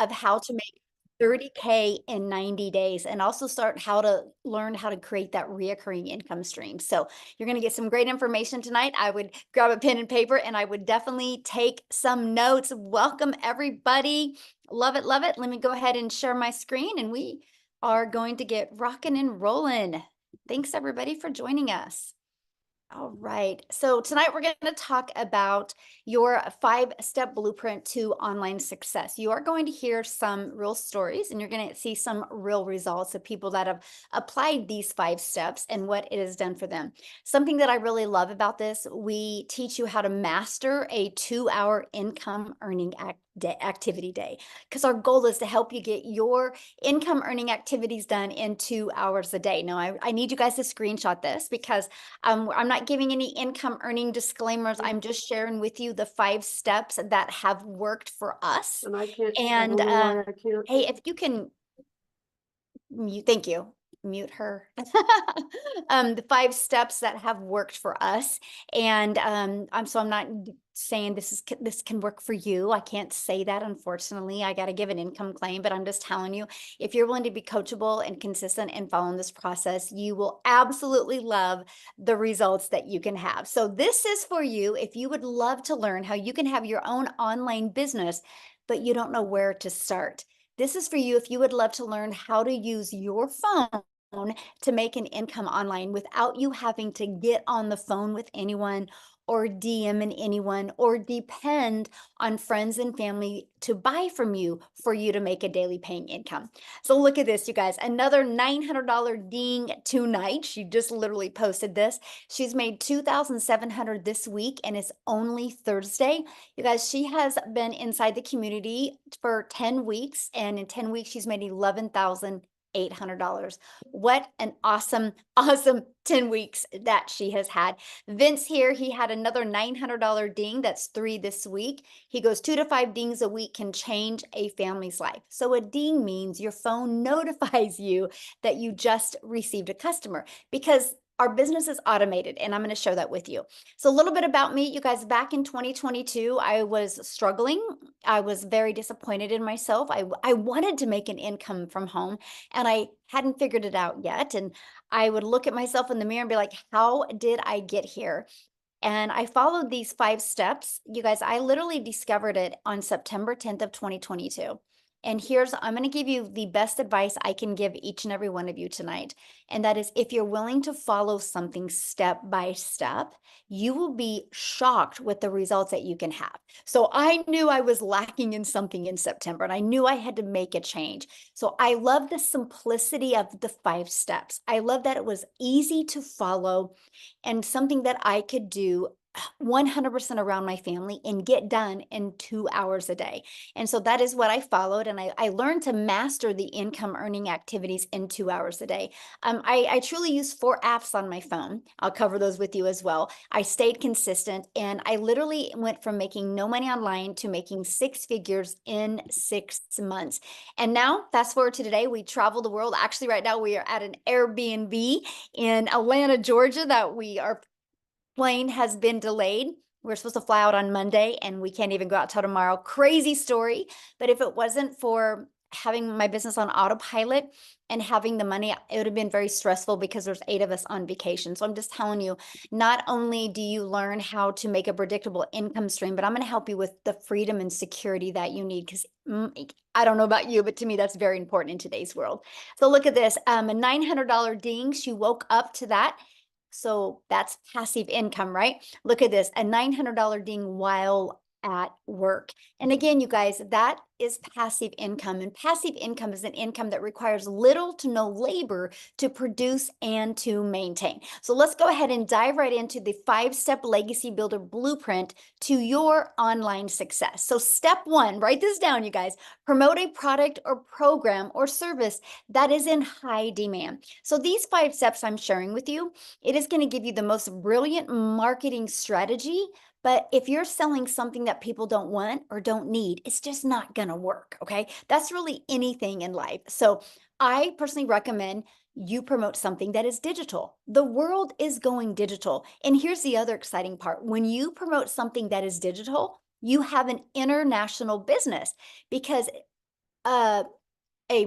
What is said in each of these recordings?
of how to make 30K in 90 days and also start how to learn how to create that reoccurring income stream. So you're going to get some great information tonight. I would grab a pen and paper and I would definitely take some notes. Welcome everybody. Love it, love it. Let me go ahead and share my screen and we are going to get rocking and rolling. Thanks everybody for joining us. All right. So tonight we're going to talk about your 5-step blueprint to online success. You are going to hear some real stories and you're going to see some real results of people that have applied these 5 steps and what it has done for them. Something that I really love about this, we teach you how to master a 2-hour income earning activity day, because our goal is to help you get your income earning activities done in 2 hours a day. Now, I need you guys to screenshot this because I'm not giving any income earning disclaimers. I'm just sharing with you the 5 steps that have worked for us. And I can't, I And don't know why I can't. hey, if you can thank you. Mute her. The 5 steps that have worked for us. And I'm not saying this can work for you. I can't say that, unfortunately. I got to give an income claim, but I'm just telling you, if you're willing to be coachable and consistent and following this process, you will absolutely love the results that you can have. So this is for you if you would love to learn how you can have your own online business, but you don't know where to start. This is for you if you would love to learn how to use your phone to make an income online without you having to get on the phone with anyone or DMing anyone or depend on friends and family to buy from you for you to make a daily paying income. So look at this, you guys, another $900 ding tonight. She just literally posted this. She's made $2,700 this week and it's only Thursday. You guys, she has been inside the community for 10 weeks and in 10 weeks she's made $11,800. What an awesome, awesome 10 weeks that she has had. Vince here, he had another $900 ding. That's 3 this week. He goes 2 to 5 dings a week can change a family's life. So a ding means your phone notifies you that you just received a customer because our business is automated and I'm going to show that with you. So a little bit about me, you guys, back in 2022, I was struggling. I was very disappointed in myself. I wanted to make an income from home and I hadn't figured it out yet. And I would look at myself in the mirror and be like, how did I get here? And I followed these 5 steps. You guys, I literally discovered it on September 10th of 2022. And I'm going to give you the best advice I can give each and every one of you tonight. And that is if you're willing to follow something step by step, you will be shocked with the results that you can have. So I knew I was lacking in something in September and I knew I had to make a change. So I love the simplicity of the 5 steps. I love that it was easy to follow and something that I could do 100% around my family and get done in 2 hours a day. And so that is what I followed. And I learned to master the income earning activities in 2 hours a day. I truly use 4 apps on my phone. I'll cover those with you as well. I stayed consistent and I literally went from making no money online to making 6 figures in 6 months. And now fast forward to today, we travel the world. Actually, right now we are at an Airbnb in Atlanta, Georgia, that our plane has been delayed. We're supposed to fly out on Monday and we can't even go out till tomorrow. Crazy story. But if it wasn't for having my business on autopilot and having the money, it would have been very stressful because there's 8 of us on vacation. So I'm just telling you, not only do you learn how to make a predictable income stream, but I'm going to help you with the freedom and security that you need because I don't know about you, but to me, that's very important in today's world. So look at this, a $900 ding. She woke up to that. So that's passive income, right? Look at this, a $900 ding while at work. And again, you guys, that is passive income. And passive income is an income that requires little to no labor to produce and to maintain. So let's go ahead and dive right into the 5-step legacy builder blueprint to your online success. So step 1, write this down, you guys, promote a product or program or service that is in high demand. So these 5 steps I'm sharing with you, it is going to give you the most brilliant marketing strategy. But if you're selling something that people don't want or don't need, it's just not going to work. Okay. That's really anything in life. So I personally recommend you promote something that is digital. The world is going digital. And here's the other exciting part. When you promote something that is digital, you have an international business because a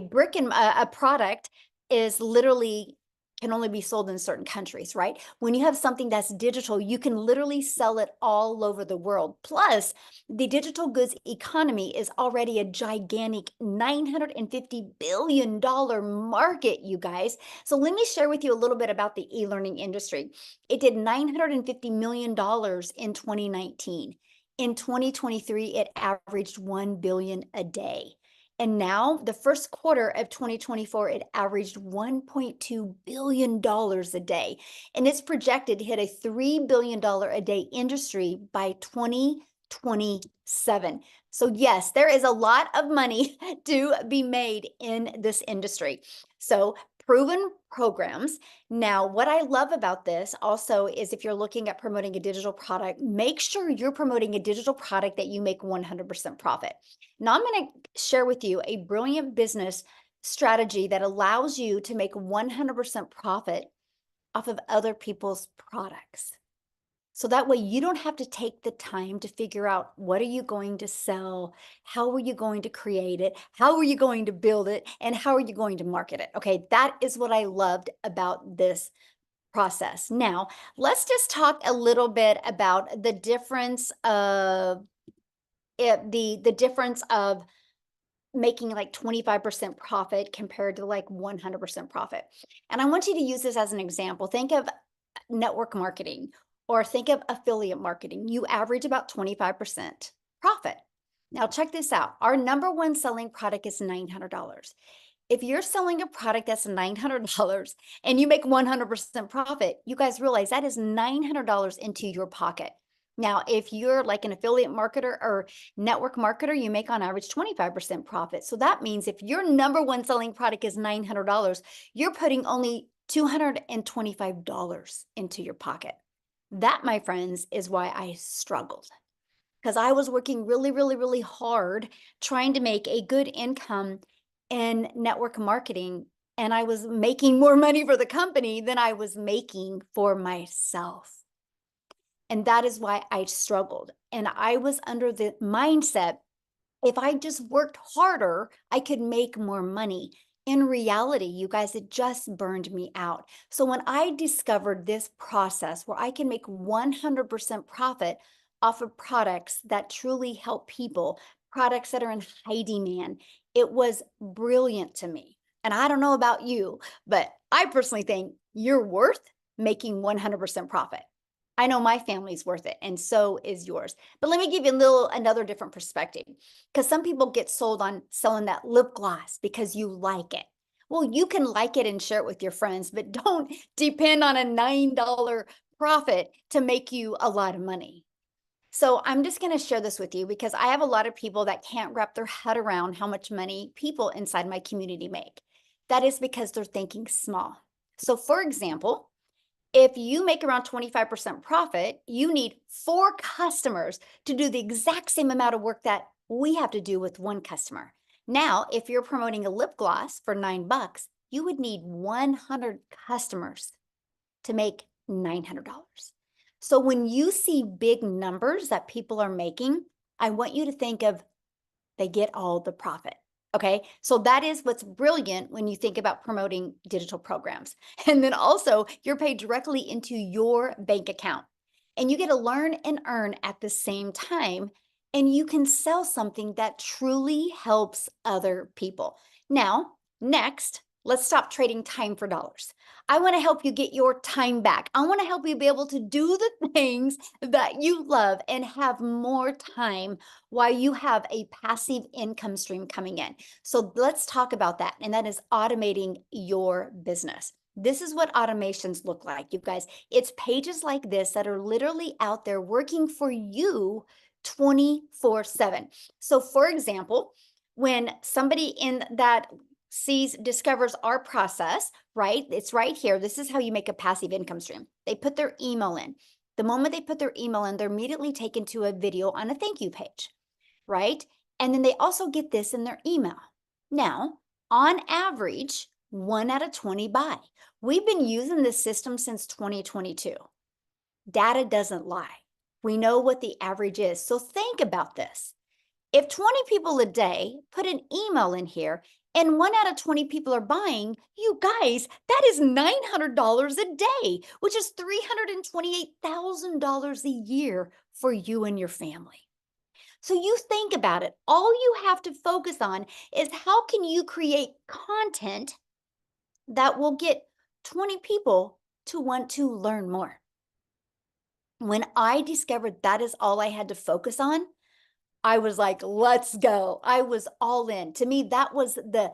brick and a product is literally can only be sold in certain countries, right? When you have something that's digital, you can literally sell it all over the world. Plus, the digital goods economy is already a gigantic $950 billion market, you guys. So let me share with you a little bit about the e-learning industry. It did $950 million in 2019. In 2023, it averaged 1 billion a day. And now, the first quarter of 2024, it averaged $1.2 billion a day. And it's projected to hit a $3 billion a day industry by 2027. So yes, there is a lot of money to be made in this industry. So proven programs. Now, what I love about this also is if you're looking at promoting a digital product, make sure you're promoting a digital product that you make 100% profit. Now, I'm going to share with you a brilliant business strategy that allows you to make 100% profit off of other people's products. So that way you don't have to take the time to figure out what are you going to sell, how are you going to create it, how are you going to build it, and how are you going to market it. Okay, that is what I loved about this process. Now, let's just talk a little bit about the difference of the difference of making like 25% profit compared to like 100% profit. And I want you to use this as an example. Think of network marketing or think of affiliate marketing. You average about 25% profit. Now, check this out. Our number one selling product is $900. If you're selling a product that's $900 and you make 100% profit, you guys realize that is $900 into your pocket. Now, if you're like an affiliate marketer or network marketer, you make on average 25% profit. So that means if your number one selling product is $900, you're putting only $225 into your pocket. That, my friends, is why I struggled, because I was working really, really, really hard trying to make a good income in network marketing, and I was making more money for the company than I was making for myself. And that is why I struggled. And I was under the mindset, if I just worked harder, I could make more money. In reality, you guys, it just burned me out. So when I discovered this process where I can make 100% profit off of products that truly help people, products that are in high demand, it was brilliant to me. And I don't know about you, but I personally think you're worth making 100% profit. I know my family's worth it, and so is yours. But let me give you another different perspective, because some people get sold on selling that lip gloss because you like it. Well, you can like it and share it with your friends, but don't depend on a $9 profit to make you a lot of money. So I'm just going to share this with you because I have a lot of people that can't wrap their head around how much money people inside my community make. That is because they're thinking small. So for example, if you make around 25% profit, you need 4 customers to do the exact same amount of work that we have to do with 1 customer. Now, if you're promoting a lip gloss for $9, you would need 100 customers to make $900. So when you see big numbers that people are making, I want you to think of they get all the profit. Okay, so that is what's brilliant when you think about promoting digital programs. And then also, you're paid directly into your bank account, and you get to learn and earn at the same time. And you can sell something that truly helps other people. Now, next, let's stop trading time for dollars. I want to help you get your time back. I want to help you be able to do the things that you love and have more time while you have a passive income stream coming in. So let's talk about that. And that is automating your business. This is what automations look like, you guys. It's pages like this that are literally out there working for you 24/7. So for example, when somebody in that discovers our process, right? It's right here. This is how you make a passive income stream. They put their email in. The moment they put their email in, they're immediately taken to a video on a thank you page, right? And then they also get this in their email. Now, on average, 1 out of 20 buy. We've been using this system since 2022. Data doesn't lie. We know what the average is. So think about this. If 20 people a day put an email in here and 1 out of 20 people are buying, you guys, that is $900 a day, which is $328,000 a year for you and your family. So you think about it. All you have to focus on is how can you create content that will get 20 people to want to learn more. When I discovered that is all I had to focus on, I was like, let's go. I was all in. To me, that was the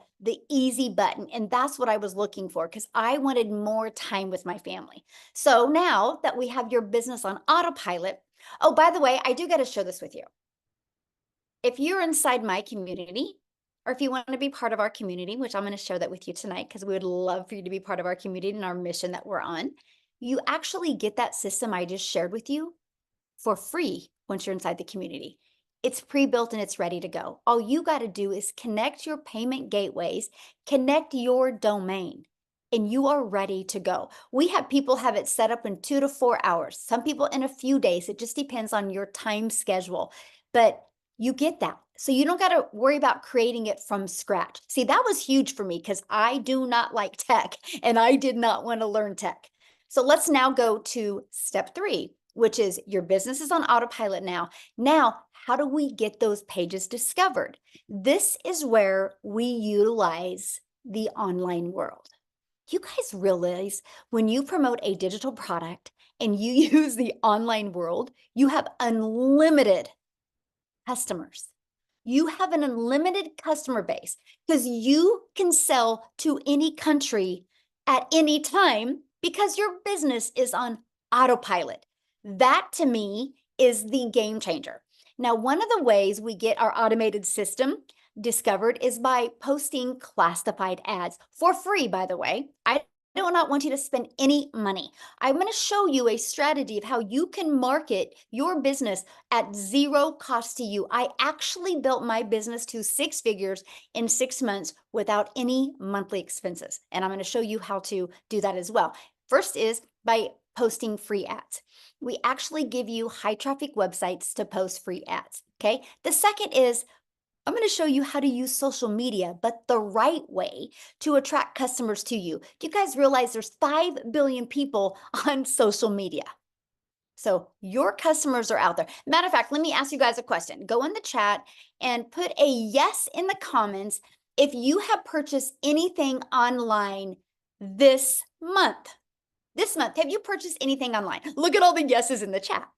easy button. And that's what I was looking for because I wanted more time with my family. So now that we have your business on autopilot, oh, by the way, I do got to share this with you. If you're inside my community, or if you want to be part of our community, which I'm going to share that with you tonight because we would love for you to be part of our community and our mission that we're on, you actually get that system I just shared with you for free once you're inside the community. It's pre-built and it's ready to go. All you got to do is connect your payment gateways, connect your domain, and you are ready to go. We have people have it set up in 2 to 4 hours. Some people in a few days. It just depends on your time schedule. But you get that. So you don't got to worry about creating it from scratch. See, that was huge for me because I do not like tech and I did not want to learn tech. So let's now go to step 3, which is your business is on autopilot now. Now, how do we get those pages discovered? This is where we utilize the online world. You guys realize when you promote a digital product and you use the online world, you have unlimited customers. You have an unlimited customer base because you can sell to any country at any time because your business is on autopilot. That to me is the game changer. Now, one of the ways we get our automated system discovered is by posting classified ads for free, by the way. I do not want you to spend any money. I'm going to show you a strategy of how you can market your business at zero cost to you. I actually built my business to 6 figures in 6 months without any monthly expenses. And I'm going to show you how to do that as well. First is by posting free ads. We actually give you high traffic websites to post free ads. Okay. The second is I'm going to show you how to use social media, but the right way to attract customers to you. Do you guys realize there's 5 billion people on social media? So your customers are out there. Matter of fact, let me ask you guys a question. Go in the chat and put a yes in the comments if you have purchased anything online this month. This month, have you purchased anything online? Look at all the yeses in the chat.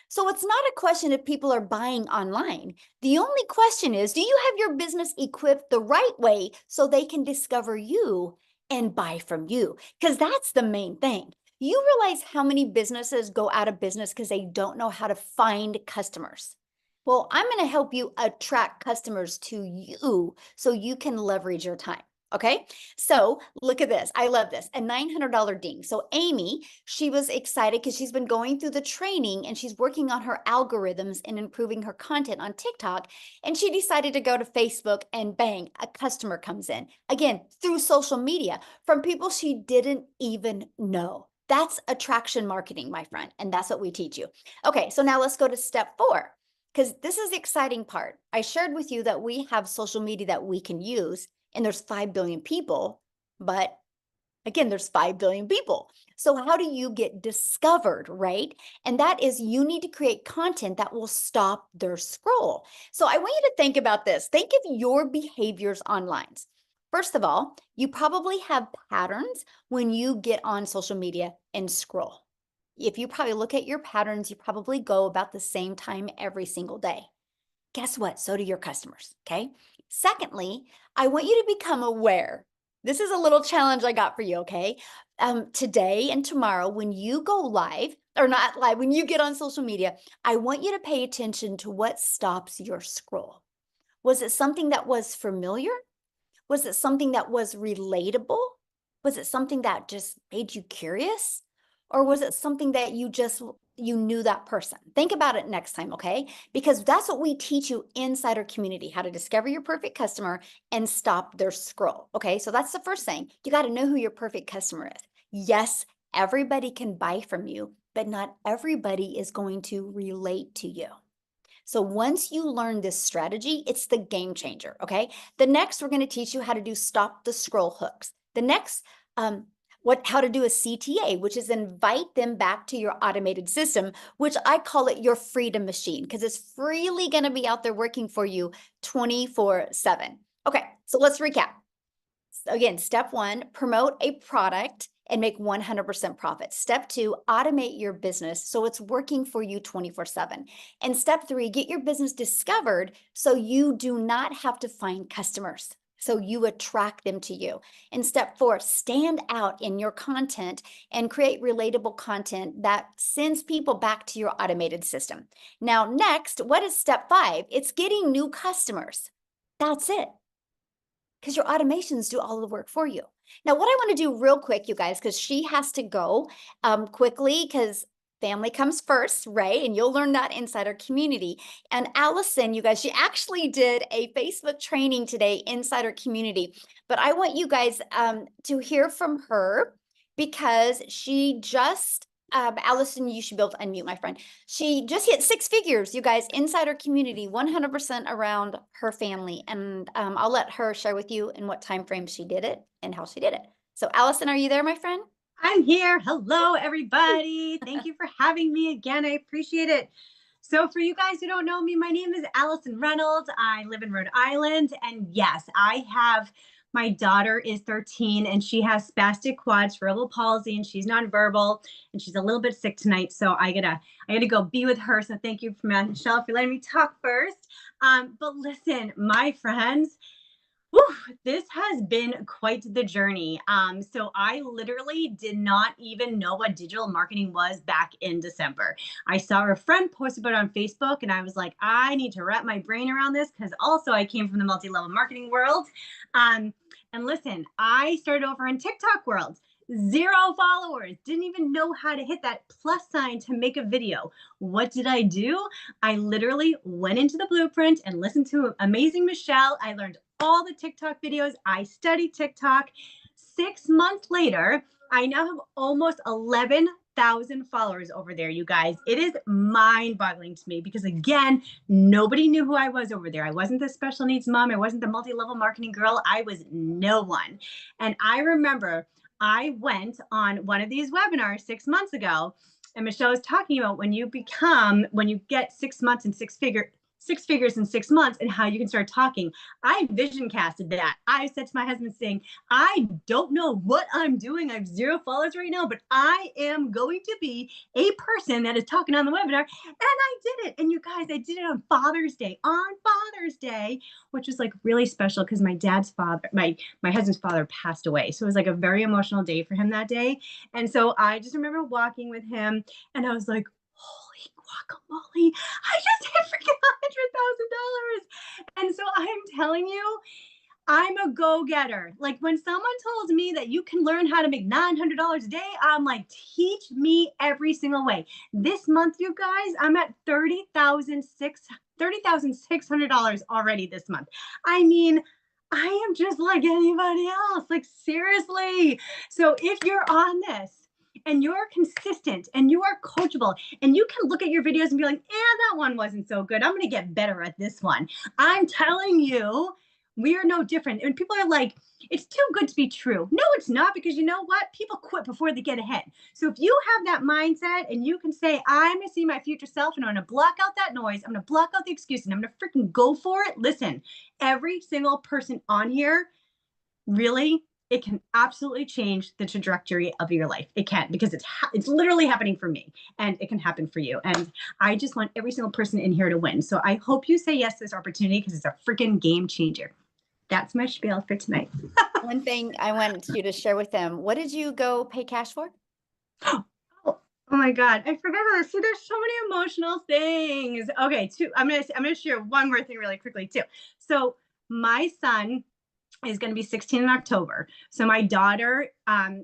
So it's not a question if people are buying online. The only question is, do you have your business equipped the right way so they can discover you and buy from you? Because that's the main thing. You realize how many businesses go out of business because they don't know how to find customers. Well, I'm going to help you attract customers to you so you can leverage your time. Okay, so look at this. I love this. A $900 ding. So Amy, she was excited because she's been going through the training and she's working on her algorithms and improving her content on TikTok. And she decided to go to Facebook and bang, a customer comes in. Again, through social media from people she didn't even know. That's attraction marketing, my friend. And that's what we teach you. Okay, so now let's go to step 4 because this is the exciting part. I shared with you that we have social media that we can use. And there's 5 billion people, but again, there's 5 billion people. So how do you get discovered, right? And that is you need to create content that will stop their scroll. So I want you to think about this. Think of your behaviors online. First of all, you probably have patterns when you get on social media and scroll. If you probably look at your patterns, you probably go about the same time every single day. Guess what? So do your customers, okay? Secondly, I want you to become aware. This is a little challenge I got for you, okay? Today and tomorrow, when you go live, or not live, when you get on social media, I want you to pay attention to what stops your scroll. Was it something that was familiar? Was it something that was relatable? Was it something that just made you curious? Or was it something that you knew that person? Think about it next time, okay? Because that's what we teach you inside our community, how to discover your perfect customer and stop their scroll, okay? So that's the first thing. You got to know who your perfect customer is. Yes, everybody can buy from you, but not everybody is going to relate to you. So once you learn this strategy, it's the game changer. Okay. The next, we're going to teach you how to do stop the scroll hooks. The next, how to do a CTA, which is invite them back to your automated system, which I call it your freedom machine, because it's freely going to be out there working for you 24/7. Okay, so let's recap. Again, step one, promote a product and make 100% profit. Step two, automate your business so it's working for you 24/7. And step three, get your business discovered so you do not have to find customers. So you attract them to you. And step four, stand out in your content and create relatable content that sends people back to your automated system. Now, next, what is step five? It's getting new customers. That's it, because your automations do all the work for you. Now, what I want to do real quick, you guys, because she has to go quickly, because family comes first, right? And you'll learn that inside our community. And Allison, you guys, she actually did a Facebook training today inside our community. But I want you guys to hear from her, because she just Allison, you should be able to unmute, my friend. She just hit 6 figures, you guys, inside our community, 100% around her family. And I'll let her share with you in what time frame she did it and how she did it. So Allison, are you there, my friend? I'm here. Hello, everybody. Thank you for having me again. I appreciate it. So for you guys who don't know me, my name is Allison Reynolds. I live in Rhode Island. And yes, my daughter is 13 and she has spastic quad cerebral palsy and she's nonverbal and she's a little bit sick tonight. So I gotta go be with her. So thank you, Michelle, for letting me talk first. But listen, my friends, whew, this has been quite the journey. So I literally did not even know what digital marketing was back in December. I saw a friend post about it on Facebook and I was like, I need to wrap my brain around this, because also I came from the multi-level marketing world. And listen, I started over in TikTok world. 0 followers, didn't even know how to hit that plus sign to make a video. What did I do? I literally went into the blueprint and listened to Amazing Michelle. I learned all the TikTok videos. I studied TikTok. 6 months later, I now have almost 11,000 followers over there, you guys. It is mind-boggling to me because, again, nobody knew who I was over there. I wasn't the special needs mom. I wasn't the multi-level marketing girl. I was no one. And I remember I went on one of these webinars 6 months ago, and Michelle was talking about when you get 6 months and six figures in 6 months and how you can start talking. I vision casted that. I said to my husband saying, I don't know what I'm doing. I have 0 followers right now, but I am going to be a person that is talking on the webinar. And I did it. And you guys, I did it on Father's Day, which was like really special because my husband's father passed away. So it was like a very emotional day for him that day. And so I just remember walking with him and I was like, holy guacamole, I just hit freaking $100,000. And so I'm telling you, I'm a go-getter. Like when someone told me that you can learn how to make $900 a day, I'm like, teach me every single way. This month, you guys, I'm at $30,600 already this month. I mean, I am just like anybody else. Like seriously. So if you're on this and you're consistent and you are coachable and you can look at your videos and be like, that one wasn't so good. I'm going to get better at this one. I'm telling you, we are no different. And people are like, it's too good to be true. No, it's not, because you know what? People quit before they get ahead. So if you have that mindset and you can say, I'm going to see my future self and I'm going to block out that noise, I'm going to block out the excuses and I'm going to freaking go for it. Listen, every single person on here, really, it can absolutely change the trajectory of your life. It can, because it's literally happening for me and it can happen for you. And I just want every single person in here to win. So I hope you say yes to this opportunity because it's a freaking game changer. That's my spiel for tonight. One thing I wanted you to share with them, what did you go pay cash for? Oh my God, I forgot about this. See, there's so many emotional things. Okay, I'm gonna share one more thing really quickly too. So my son is going to be 16 in October. So my daughter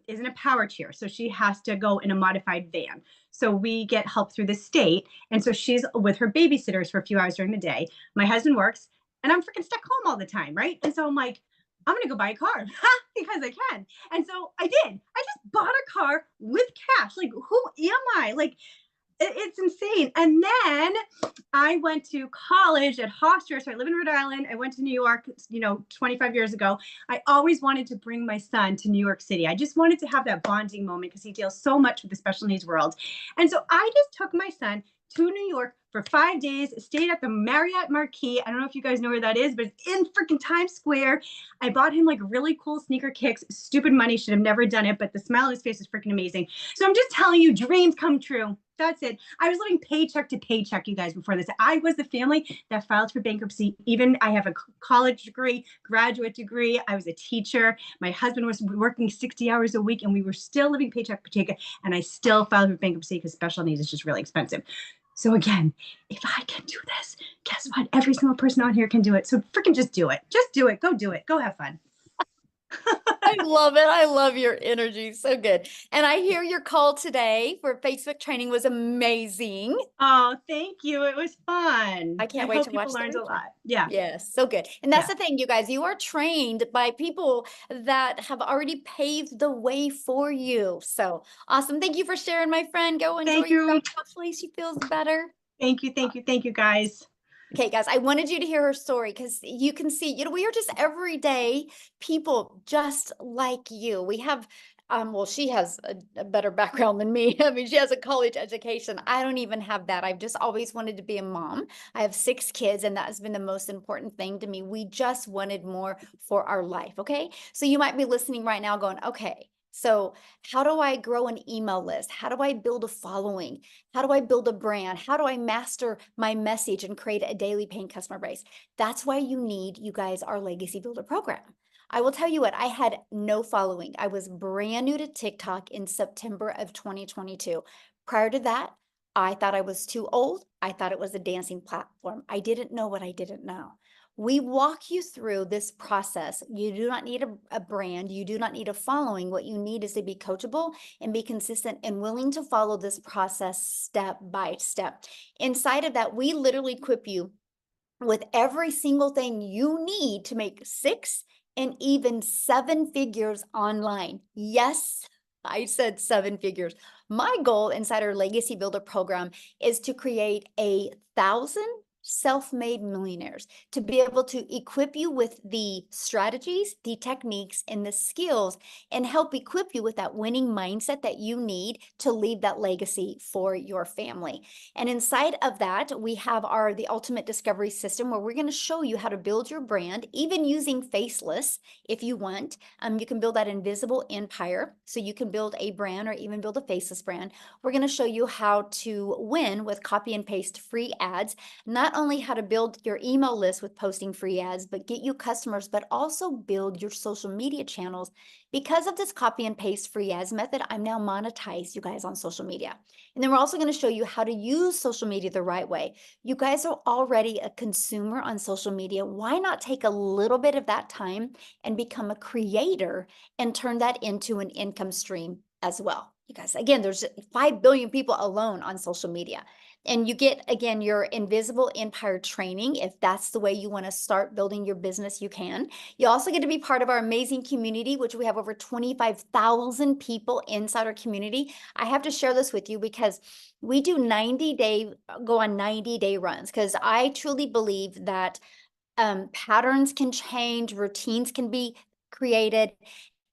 is in a power chair. So she has to go in a modified van. So we get help through the state. And so she's with her babysitters for a few hours during the day. My husband works and I'm freaking stuck home all the time. Right. And so I'm like, I'm going to go buy a car because I can. And so I did. I just bought a car with cash. Like, who am I? Like, It's insane. And then I went to college at Hofstra. So I live in Rhode Island. I went to New York, 25 years ago. I always wanted to bring my son to New York City. I just wanted to have that bonding moment because he deals so much with the special needs world. And so I just took my son to New York for 5 days, stayed at the Marriott Marquis. I don't know if you guys know where that is, but it's in freaking Times Square. I bought him like really cool sneaker kicks. Stupid money, should have never done it, but the smile on his face is freaking amazing. So I'm just telling you, dreams come true. That's it. I was living paycheck to paycheck, you guys, before this. I was the family that filed for bankruptcy. Even I have a college degree, graduate degree. I was a teacher. My husband was working 60 hours a week, and we were still living paycheck to paycheck. And I still filed for bankruptcy because special needs is just really expensive. So again, if I can do this, guess what? Every single person on here can do it. So freaking just do it. Just do it. Go do it. Go have fun. I love it. I love your energy. So good. And I hear your call today for Facebook training was amazing. Oh, thank you. It was fun. I can't wait hope to watch people the learned a replay. lot. Yeah. Yes, so good. And that's Yeah. the thing, you guys, you are trained by people that have already paved the way for you. So awesome. Thank you for sharing, my friend. Go enjoy Thank your you. dog. Hopefully she feels better. Thank you. Thank you. Thank you, guys. Okay, guys, I wanted you to hear her story because you can see, we are just everyday people just like you. We have, well, she has a better background than me. I mean, she has a college education. I don't even have that. I've just always wanted to be a mom. I have 6 kids, and that has been the most important thing to me. We just wanted more for our life. Okay. So you might be listening right now going, okay, so how do I grow an email list? How do I build a following? How do I build a brand? How do I master my message and create a daily paying customer base? That's why you need, you guys, our Legacy Builder program. I will tell you what, I had no following. I was brand new to TikTok in September of 2022. Prior to that, I thought I was too old. I thought it was a dancing platform. I didn't know what I didn't know. We walk you through this process. You do not need a brand. You do not need a following. What you need is to be coachable and be consistent and willing to follow this process step by step. Inside of that, we literally equip you with every single thing you need to make 6 and even 7 figures online. Yes, I said 7 figures. My goal inside our Legacy Builder program is to create 1,000 self-made millionaires, to be able to equip you with the strategies, the techniques, and the skills, and help equip you with that winning mindset that you need to leave that legacy for your family. And inside of that, we have the ultimate discovery system, where we're going to show you how to build your brand, even using faceless if you want. You can build that invisible empire, so you can build a brand or even build a faceless brand. We're going to show you how to win with copy and paste free ads, not only how to build your email list with posting free ads, but get you customers, but also build your social media channels. Because of this copy and paste free ads method, I'm now monetized, you guys, on social media. And then we're also going to show you how to use social media the right way. You guys are already a consumer on social media. Why not take a little bit of that time and become a creator and turn that into an income stream as well? You guys, again, there's 5 billion people alone on social media. And you get, again, your invisible empire training. If that's the way you want to start building your business, you can. You also get to be part of our amazing community, which we have over 25,000 people inside our community. I have to share this with you because we do go on 90-day runs, because I truly believe that patterns can change, routines can be created,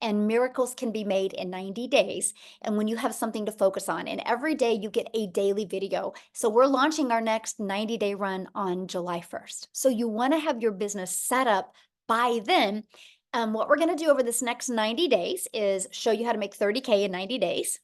and miracles can be made in 90 days. And when you have something to focus on, and every day you get a daily video. So we're launching our next 90-day run on July 1st. So you want to have your business set up by then. What we're going to do over this next 90 days is show you how to make 30K in 90 days.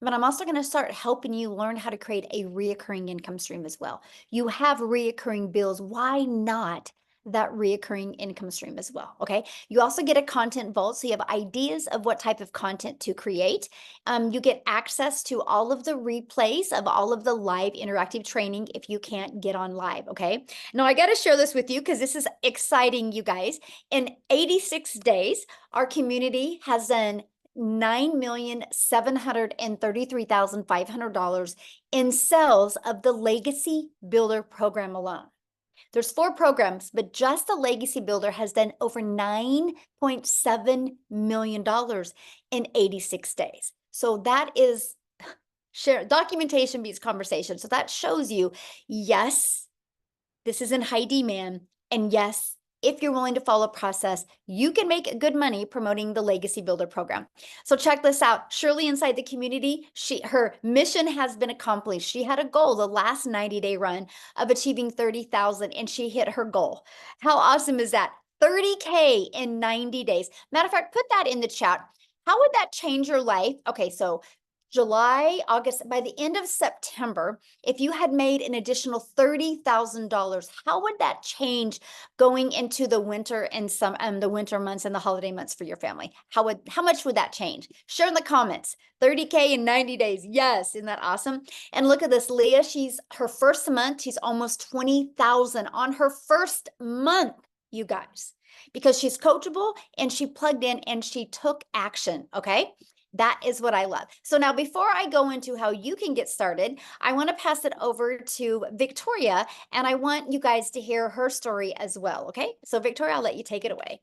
But I'm also going to start helping you learn how to create a reoccurring income stream as well. You have reoccurring bills. Why not that reoccurring income stream as well? Okay. You also get a content vault, so you have ideas of what type of content to create. You get access to all of the replays of all of the live interactive training if you can't get on live. Okay. Now I got to share this with you because this is exciting, you guys. In 86 days, our community has done $9,733,500 in sales of the Legacy Builder program alone. There's 4 programs, but just the Legacy Builder has done over $9.7 million in 86 days. So that is Share documentation beats conversation. So that shows you, yes, this is in high demand. And yes, if you're willing to follow process, you can make good money promoting the Legacy Builder program. So check this out. Shirley inside the community, her mission has been accomplished. She had a goal the last 90-day run of achieving 30,000 and she hit her goal. How awesome is that? 30K in 90 days. Matter of fact, put that in the chat. How would that change your life? Okay, so July, August, by the end of September, if you had made an additional $30,000, how would that change going into the winter and the winter months and the holiday months for your family? How much would that change? Share in the comments. 30K in 90 days. Yes, isn't that awesome? And look at this, Leah, her first month, she's almost 20,000 on her first month, you guys, because she's coachable and she plugged in and she took action, okay? That is what I love. So now before I go into how you can get started, I want to pass it over to Victoria, and I want you guys to hear her story as well, okay? So Victoria, I'll let you take it away.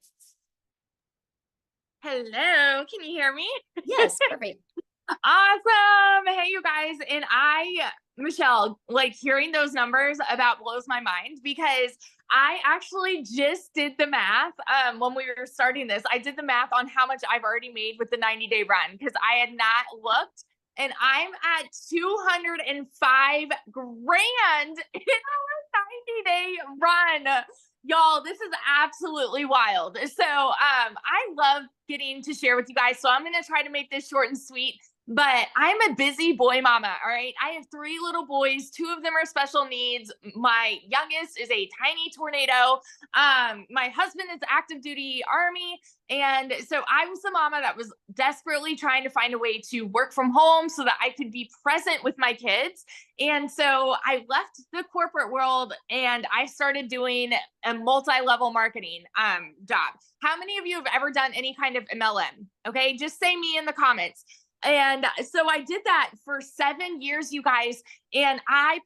Hello, can you hear me? Yes, perfect. Awesome. Hey, you guys. And Michelle, like hearing those numbers about blows my mind because I actually just did the math. When we were starting this, I did the math on how much I've already made with the 90-day run because I had not looked. And I'm at 205 grand in our 90-day run. Y'all, this is absolutely wild. So I love getting to share with you guys. So I'm going to try to make this short and sweet. But I'm a busy boy mama, all right? I have 3 little boys. 2 of them are special needs. My youngest is a tiny tornado. My husband is active duty Army. And so I was the mama that was desperately trying to find a way to work from home so that I could be present with my kids. And so I left the corporate world and I started doing a multi-level marketing job. How many of you have ever done any kind of MLM? Okay, just say me in the comments. And so I did that for 7 years, you guys. And I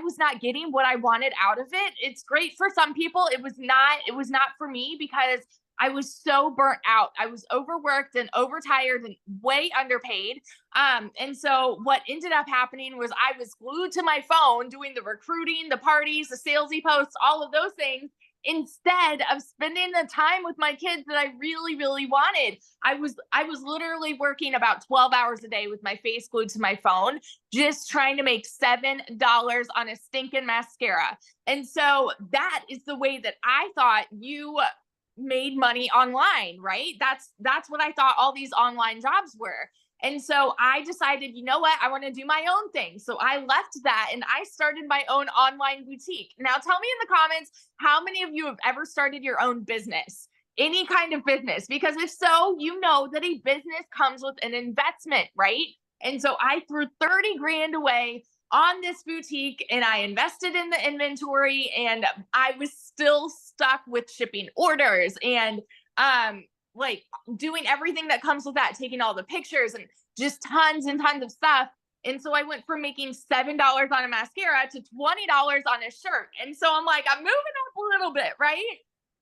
was not getting what I wanted out of it. It's great for some people. It was not for me because I was so burnt out. I was overworked and overtired and way underpaid. And so what ended up happening was I was glued to my phone doing the recruiting, the parties, the salesy posts, all of those things, instead of spending the time with my kids that I really, really wanted. I was literally working about 12 hours a day with my face glued to my phone, just trying to make $7 on a stinking mascara. And so that is the way that I thought you made money online, right? That's what I thought all these online jobs were. And so I decided, you know what? I want to do my own thing. So I left that and I started my own online boutique. Now tell me in the comments, how many of you have ever started your own business? Any kind of business? Because if so, you know that a business comes with an investment, right? And so I threw 30 grand away on this boutique and I invested in the inventory and I was still stuck with shipping orders and like doing everything that comes with that, taking all the pictures and just tons and tons of stuff. And so I went from making $7 on a mascara to $20 on a shirt. And so I'm like, I'm moving up a little bit, right?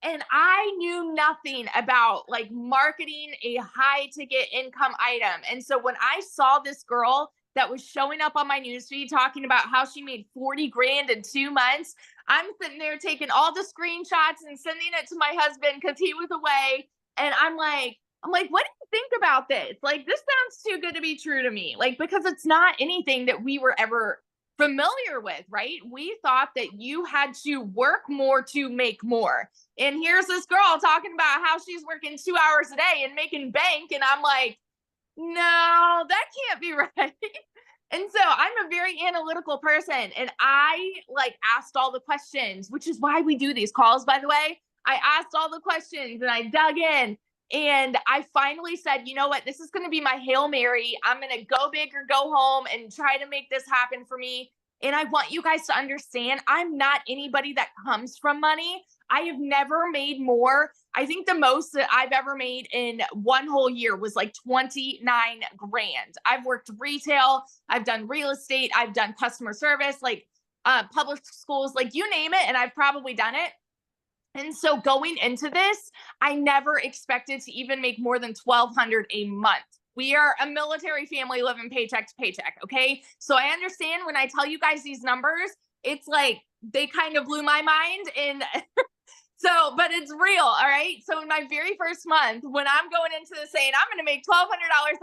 And I knew nothing about like marketing a high ticket income item. And so when I saw this girl that was showing up on my newsfeed talking about how she made 40 grand in 2 months, I'm sitting there taking all the screenshots and sending it to my husband because he was away. And I'm like, what do you think about this? Like, this sounds too good to be true to me. Like, because it's not anything that we were ever familiar with, right? We thought that you had to work more to make more. And here's this girl talking about how she's working 2 hours a day and making bank. And I'm like, no, that can't be right. And so I'm a very analytical person and I like asked all the questions, which is why we do these calls, by the way. I asked all the questions and I dug in and I finally said, you know what, this is going to be my Hail Mary. I'm going to go big or go home and try to make this happen for me. And I want you guys to understand, I'm not anybody that comes from money. I have never made more. I think the most that I've ever made in one whole year was like 29 grand. I've worked retail, I've done real estate, I've done customer service, like public schools, like you name it, and I've probably done it. And so going into this, I never expected to even make more than $1,200 a month. We are a military family living paycheck to paycheck. Okay. So I understand when I tell you guys these numbers, it's like they kind of blew my mind. And so, but it's real. All right. So in my very first month, when I'm going into this saying I'm going to make $1,200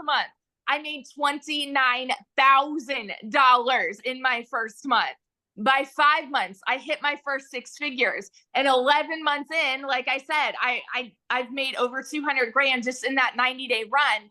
a month, I made $29,000 in my first month. By 5 months, I hit my first 6 figures. And 11 months in, like I said, I've made over 200 grand just in that 90-day run.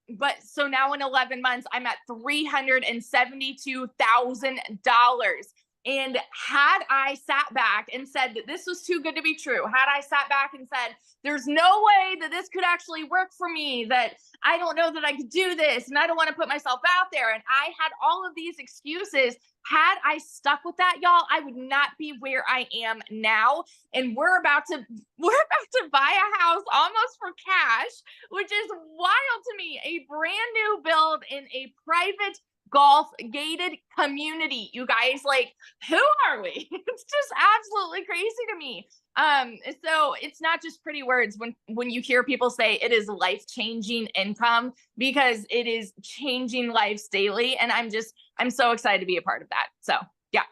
But so now in 11 months, I'm at $372,000. And had I sat back and said that this was too good to be true, had I sat back and said, there's no way that this could actually work for me, that I don't know that I could do this, and I don't want to put myself out there, and I had all of these excuses, had I stuck with that, y'all, I would not be where I am now. And we're about to buy a house almost for cash, which is wild to me. A brand new build in a private golf gated community. You guys, like, who are we? It's just absolutely crazy to me. So it's not just pretty words when you hear people say it is life-changing income, because it is changing lives daily. And I'm so excited to be a part of that. So yeah.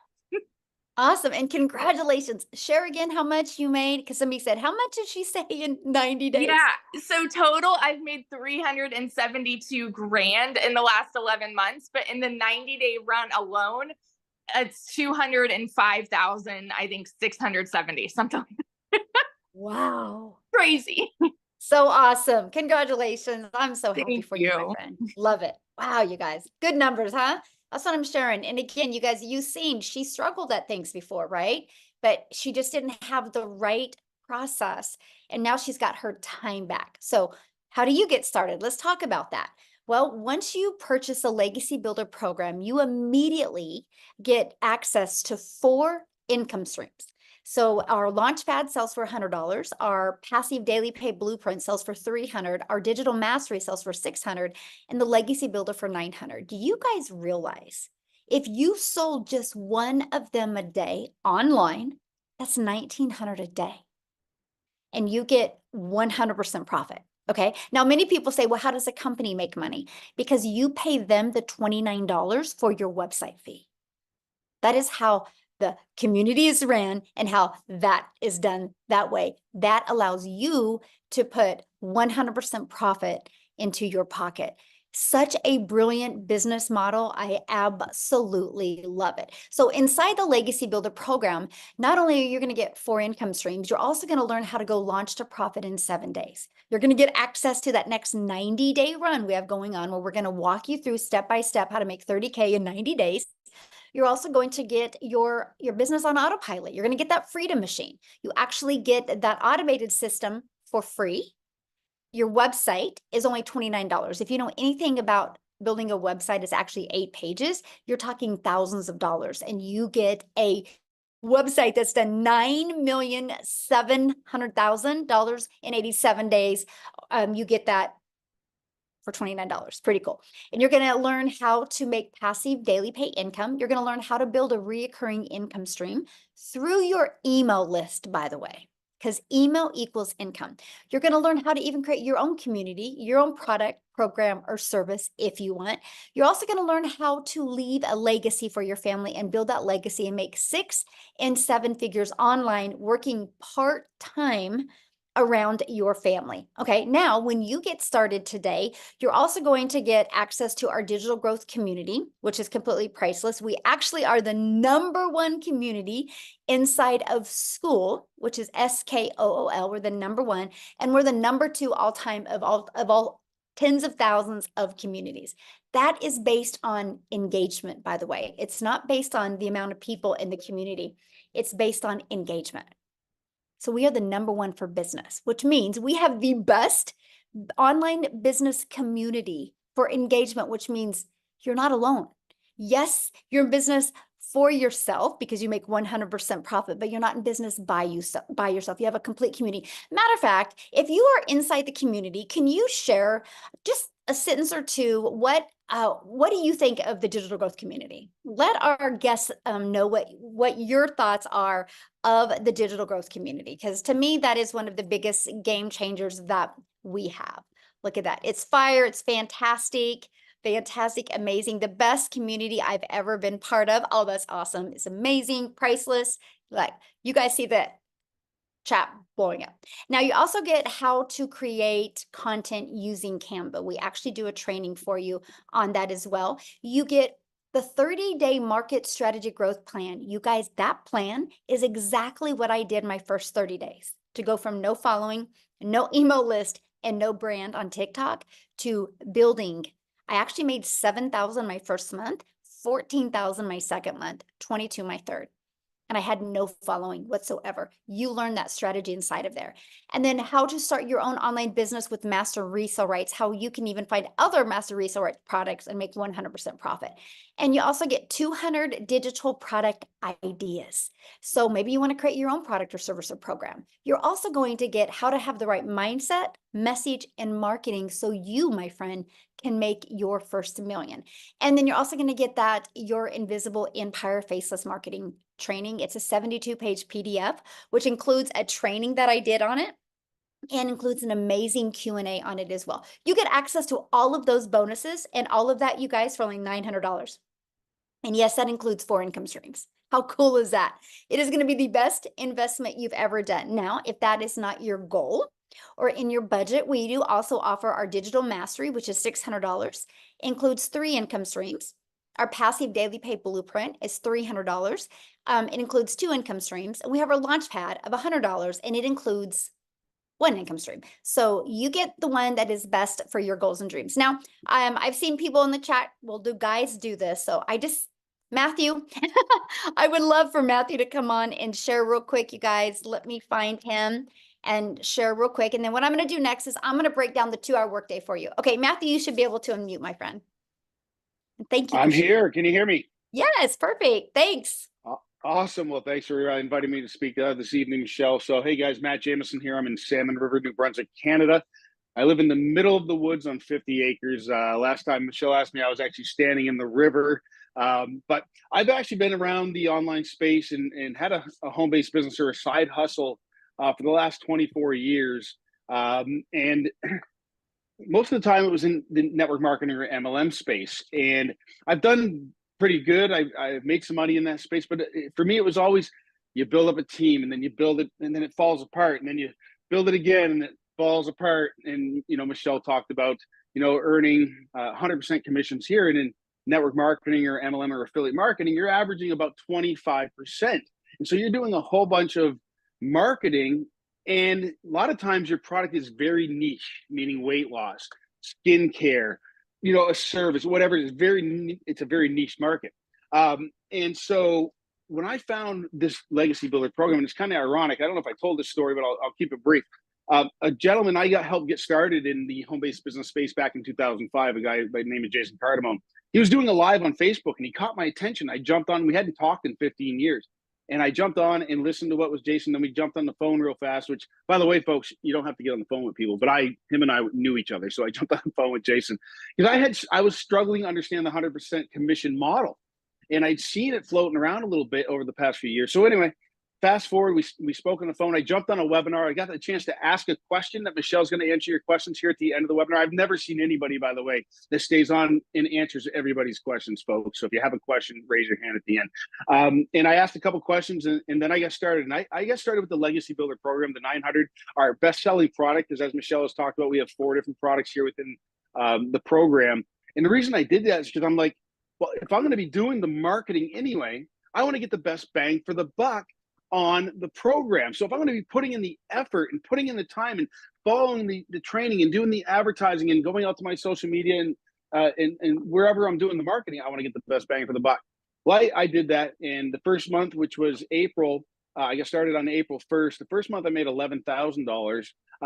Awesome. And congratulations. Share again how much you made, because somebody said, how much did she say in 90 days? Yeah. So total, I've made 372 grand in the last 11 months, but in the 90-day run alone, it's 205,000, I think 670, something like that. Wow. Crazy. So awesome. Congratulations. I'm so happy Thank for you, my you. friend. Love it. Wow, you guys. Good numbers, huh? That's what I'm sharing. And again, you guys, you've seen she struggled at things before, right? But she just didn't have the right process. And now she's got her time back. So how do you get started? Let's talk about that. Well, once you purchase a Legacy Builder program, you immediately get access to 4 income streams. So our Launchpad sells for $100. Our Passive Daily Pay Blueprint sells for $300. Our Digital Mastery sells for $600, and the Legacy Builder for $900. Do you guys realize if you sold just one of them a day online, that's $1,900 a day, and you get 100% profit? Okay. Now, many people say, well, how does a company make money? Because you pay them the $29 for your website fee. That is how the community is ran and how that is done that way. That allows you to put 100% profit into your pocket. Such a brilliant business model. I absolutely love it. So inside the Legacy Builder program, not only are you going to get 4 income streams, you're also going to learn how to go launch to profit in 7 days. You're going to get access to that next 90-day run we have going on, where we're going to walk you through step by step how to make 30K in 90 days. You're also going to get your business on autopilot. You're going to get that Freedom Machine. You actually get that automated system for free. Your website is only $29. If you know anything about building a website, it's actually 8 pages. You're talking thousands of dollars, and you get a website that's done $9,700,000 in 87 days. You get that for $29. Pretty cool. And you're going to learn how to make passive daily pay income. You're going to learn how to build a reoccurring income stream through your email list, by the way, because email equals income. You're going to learn how to even create your own community, your own product, program, or service if you want. You're also going to learn how to leave a legacy for your family and build that legacy and make 6 and 7 figures online, working part-time around your family. Okay, now when you get started today, you're also going to get access to our digital growth community, which is completely priceless. We actually are the #1 community inside of Skool, which is SKOOL. We're the #1, and we're the #2 all-time of all tens of thousands of communities. That is based on engagement, by the way. It's not based on the amount of people in the community. It's based on engagement. So we are the #1 for business, which means we have the best online business community for engagement, which means you're not alone. Yes, you're in business for yourself because you make 100% profit, but you're not in business by yourself. You have a complete community. Matter of fact, if you are inside the community, can you share just a sentence or two? What do you think of the digital growth community? Let our guests know what your thoughts are of the digital growth community, because to me, that is one of the biggest game changers that we have. Look at that. It's fire. It's fantastic. Fantastic, amazing. The best community I've ever been part of. Oh, that's awesome. It's amazing, priceless. Like, you guys see that chat blowing up. Now you also get how to create content using Canva. We actually do a training for you on that as well. You get the 30-day market strategy growth plan. You guys, that plan is exactly what I did my first 30 days to go from no following, no email list, and no brand on TikTok to building. I actually made 7,000 my first month, 14,000 my second month, 22 my third. And I had no following whatsoever. You learn that strategy inside of there. And then how to start your own online business with master resale rights, how you can even find other master resale rights products and make 100% profit. And you also get 200 digital product ideas. So maybe you want to create your own product or service or program. You're also going to get how to have the right mindset, message, and marketing so you, my friend, can make your first million. And then you're also going to get that Your Invisible Empire Faceless Marketing training. It's a 72-page PDF, which includes a training that I did on it and includes an amazing Q&A on it as well. You get access to all of those bonuses and all of that, you guys, for only $900. And yes, that includes 4 income streams. How cool is that? It is going to be the best investment you've ever done. Now, if that is not your goal or in your budget, we do also offer our digital mastery, which is $600, includes 3 income streams. Our passive daily pay blueprint is $300. It includes 2 income streams. And we have our launch pad of $100, and it includes 1 income stream. So you get the one that is best for your goals and dreams. Now, I've seen people in the chat, well, do guys do this? So Matthew, I would love for Matthew to come on and share real quick, you guys. Let me find him and share real quick. And then what I'm going to do next is I'm going to break down the 2-hour workday for you. Okay, Matthew, you should be able to unmute, my friend. Thank you. I'm here. Can you hear me? Yes, perfect. Thanks. Awesome. Well, thanks for inviting me to speak this evening, Michelle. So, hey guys, Matt Jameson here. I'm in Salmon River, New Brunswick, Canada. I live in the middle of the woods on 50 acres. Last time Michelle asked me, I was actually standing in the river. But I've actually been around the online space and had a home-based business or a side hustle for the last 24 years. And most of the time it was in the network marketing or MLM space. And I've done pretty good. I made some money in that space, but for me, it was always, you build up a team and then you build it and then it falls apart and then you build it again and it falls apart. And, Michelle talked about, earning 100% commissions here, and in network marketing or MLM or affiliate marketing, you're averaging about 25%. And so you're doing a whole bunch of marketing, and a lot of times your product is very niche, meaning weight loss, skincare, a service, whatever. It's a very niche market. And so when I found this Legacy Builder program, and it's kind of ironic, I don't know if I told this story, but I'll keep it brief. A gentleman I helped get started in the home-based business space back in 2005, a guy by the name of Jason Cardamone. He was doing a live on Facebook and he caught my attention. I jumped on, we hadn't talked in 15 years. And I jumped on and listened to what was Jason. Then we jumped on the phone real fast, which, by the way, folks, you don't have to get on the phone with people, but him and I knew each other. So I jumped on the phone with Jason because I was struggling to understand the 100% commission model. And I'd seen it floating around a little bit over the past few years. So anyway, fast forward, we spoke on the phone. I jumped on a webinar. I got the chance to ask a question that Michelle's going to answer your questions here at the end of the webinar. I've never seen anybody, by the way, that stays on and answers everybody's questions, folks. So if you have a question, raise your hand at the end. And I asked a couple questions and then I got started. And I got started with the Legacy Builder program, the 900. Our best-selling product is, as Michelle has talked about, we have 4 different products here within the program. And the reason I did that is because I'm like, well, if I'm going to be doing the marketing anyway, I want to get the best bang for the buck on the program. So if I'm going to be putting in the effort and putting in the time and following the training and doing the advertising and going out to my social media and wherever I'm doing the marketing, I want to get the best bang for the buck. Well, I did that in the first month, which was April. I got started on April 1st. The first month I made $11,000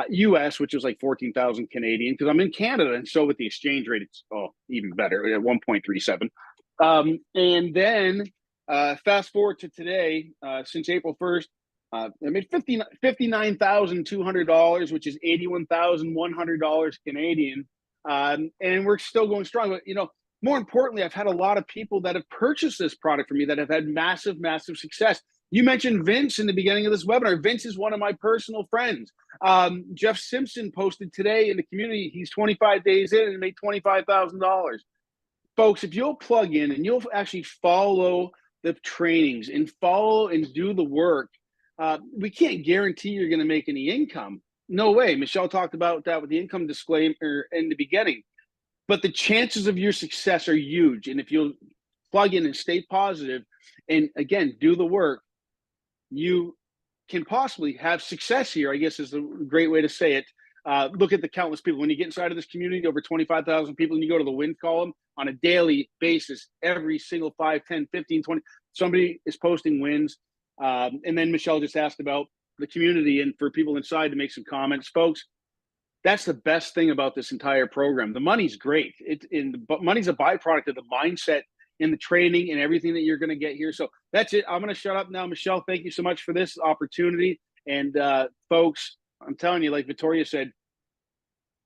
US, which was like 14,000 Canadian, because I'm in Canada. And so with the exchange rate, it's even better at 1.37. And then fast forward to today, since April 1st, I made $59,200, which is $81,100 Canadian. And we're still going strong. But, more importantly, I've had a lot of people that have purchased this product from me that have had massive, massive success. You mentioned Vince in the beginning of this webinar. Vince is one of my personal friends. Jeff Simpson posted today in the community, he's 25 days in and made $25,000. Folks, if you'll plug in and you'll actually follow the trainings and follow and do the work, we can't guarantee you're going to make any income. No way. Michelle talked about that with the income disclaimer in the beginning. But the chances of your success are huge. And if you'll plug in and stay positive and, again, do the work, you can possibly have success here, I guess is a great way to say it. Look at the countless people. When you get inside of this community, over 25,000 people, and you go to the win column on a daily basis, every single 5, 10, 15, 20, somebody is posting wins. And then Michelle just asked about the community and for people inside to make some comments. Folks, that's the best thing about this entire program. The money's great. But money's a byproduct of the mindset and the training and everything that you're going to get here. So that's it. I'm going to shut up now. Michelle, thank you so much for this opportunity. And folks, I'm telling you, like Victoria said,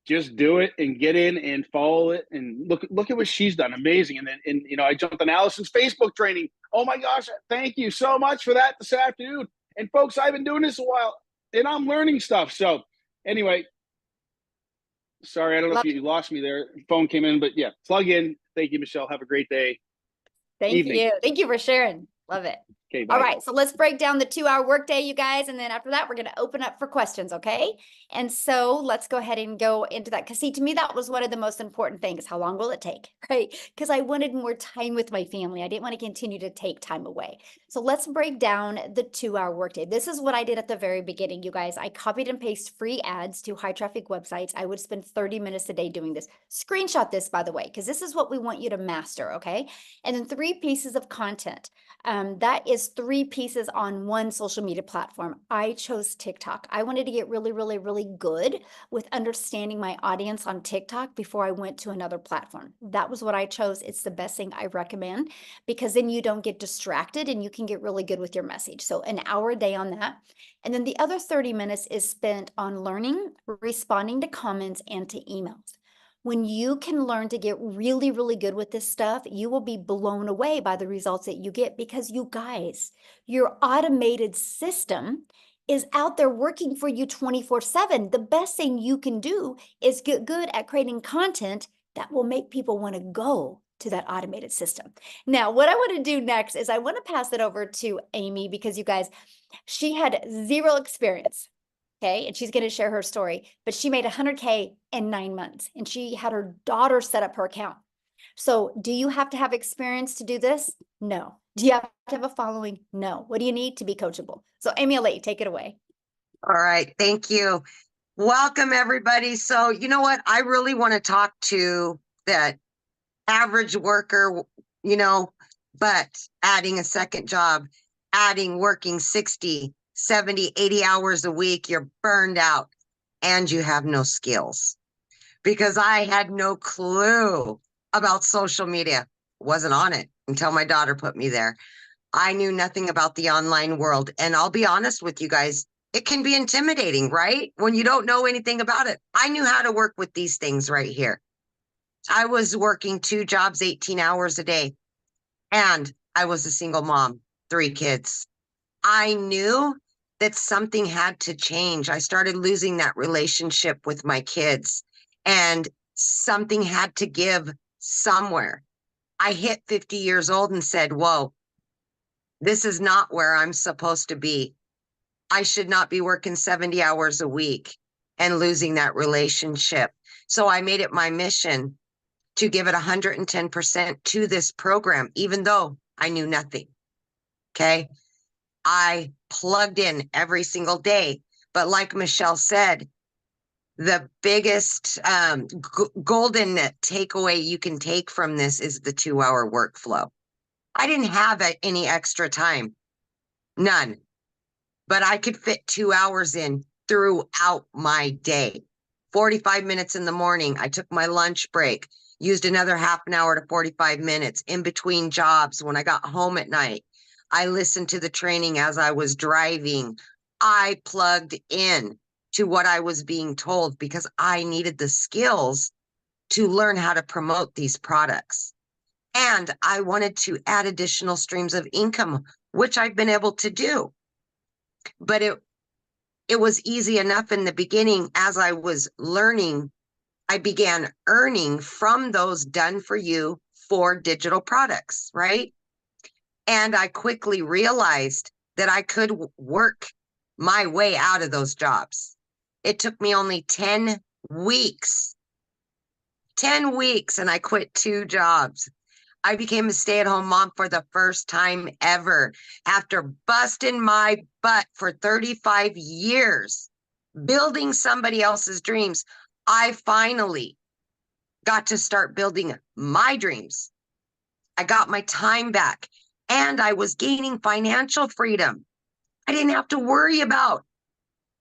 just do it and get in and follow it. And look at what she's done. Amazing. And then, I jumped on Allison's Facebook training. Oh my gosh. Thank you so much for that this afternoon. And folks, I've been doing this a while and I'm learning stuff. So anyway, sorry, I don't know if you lost me there. Phone came in, but yeah, plug in. Thank you, Michelle. Have a great day. Thank you. Thank you for sharing. Love it. Okay, bye. All right, so let's break down the 2-hour workday, you guys. And then after that, we're going to open up for questions, okay? And so let's go ahead and go into that. Because see, to me, that was one of the most important things. How long will it take, right? Because I wanted more time with my family. I didn't want to continue to take time away. So let's break down the 2-hour workday. This is what I did at the very beginning, you guys. I copied and pasted free ads to high traffic websites. I would spend 30 minutes a day doing this. Screenshot this, by the way, because this is what we want you to master, okay? And then 3 pieces of content. That is 3 pieces on one social media platform. I chose TikTok. I wanted to get really, really, really good with understanding my audience on TikTok before I went to another platform. That was what I chose. It's the best thing I recommend because then you don't get distracted and you can get really good with your message. So an hour a day on that. And then the other 30 minutes is spent on learning, responding to comments, and to emails. When you can learn to get really, really good with this stuff, you will be blown away by the results that you get because you guys, your automated system is out there working for you 24/7. The best thing you can do is get good at creating content that will make people want to go to that automated system. Now, what I want to do next is I want to pass it over to Amy because you guys, she had 0 experience. Okay, and she's going to share her story, but she made 100K in 9 months and she had her daughter set up her account. So do you have to have experience to do this? No. Do you have to have a following? No. What do you need to be coachable? So Amy, I'll let you take it away. All right. Thank you. Welcome, everybody. So you know what? I really want to talk to that average worker, but adding a second job, working 60, 70, 80 hours a week, you're burned out and you have no skills. Because I had no clue about social media. Wasn't on it until my daughter put me there. I knew nothing about the online world. And I'll be honest with you guys, it can be intimidating, right? When you don't know anything about it. I knew how to work with these things right here. I was working 2 jobs, 18 hours a day. And I was a single mom, 3 kids. I knew that something had to change. I started losing that relationship with my kids and something had to give somewhere. I hit 50 years old and said, whoa, this is not where I'm supposed to be. I should not be working 70 hours a week and losing that relationship. So I made it my mission to give it 110% to this program, even though I knew nothing. Okay. I plugged in every single day. But like Michelle said, the biggest golden takeaway you can take from this is the 2-hour workflow. I didn't have any extra time, none, but I could fit 2 hours in throughout my day. 45 minutes in the morning, I took my lunch break, used another half an hour to 45 minutes in between jobs. When I got home at night, I listened to the training as I was driving. I plugged in to what I was being told because I needed the skills to learn how to promote these products. And I wanted to add additional streams of income which I've been able to do. But it was easy enough in the beginning. As I was learning, I began earning from those done for you for digital products, right? And I quickly realized that I could work my way out of those jobs. It took me only 10 weeks, 10 weeks, and I quit 2 jobs. I became a stay-at-home mom for the first time ever after busting my butt for 35 years, building somebody else's dreams. I finally got to start building my dreams. I got my time back and I was gaining financial freedom. I didn't have to worry about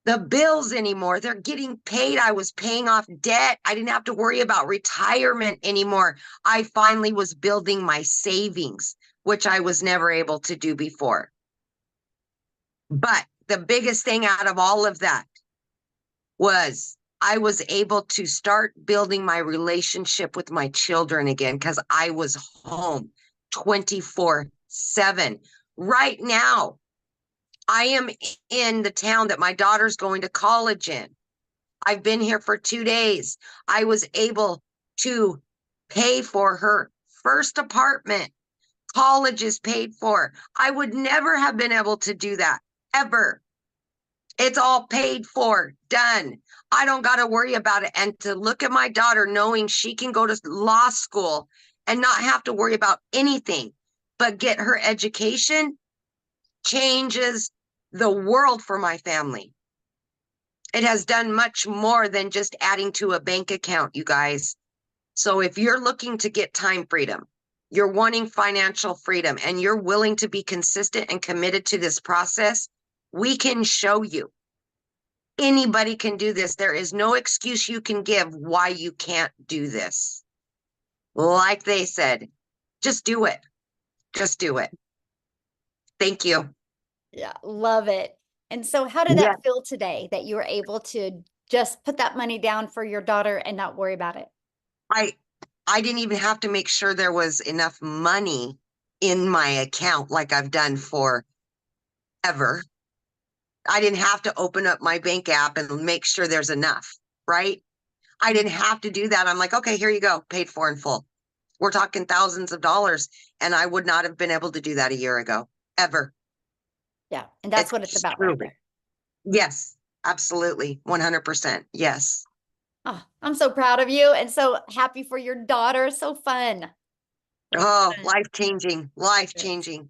the bills anymore. They're getting paid. I was paying off debt. I didn't have to worry about retirement anymore. I finally was building my savings, which I was never able to do before. But the biggest thing out of all of that was I was able to start building my relationship with my children again because I was home 24/7. Right now, I am in the town that my daughter's going to college in. I've been here for 2 days. I was able to pay for her first apartment. College is paid for. I would never have been able to do that, ever. It's all paid for, done. I don't got to worry about it. And to look at my daughter knowing she can go to law school and not have to worry about anything but get her education changes the world for my family. It has done much more than just adding to a bank account, you guys. So if you're looking to get time freedom, you're wanting financial freedom, and you're willing to be consistent and committed to this process, we can show you. Anybody can do this. There is no excuse you can give why you can't do this. Like they said, just do it. Just do it. Thank you. Yeah, love it. And so how did Yeah. that feel today that you were able to just put that money down for your daughter and not worry about it? I didn't even have to make sure there was enough money in my account like I've done forever. I didn't have to open up my bank app and make sure there's enough, right? I didn't have to do that. I'm like, okay, here you go, paid for in full. We're talking thousands of dollars, and I would not have been able to do that a year ago, ever. Yeah, and that's what it's about right there. Yes, absolutely, 100%. Yes. Oh, I'm so proud of you and so happy for your daughter. So fun. Oh, life-changing, life-changing.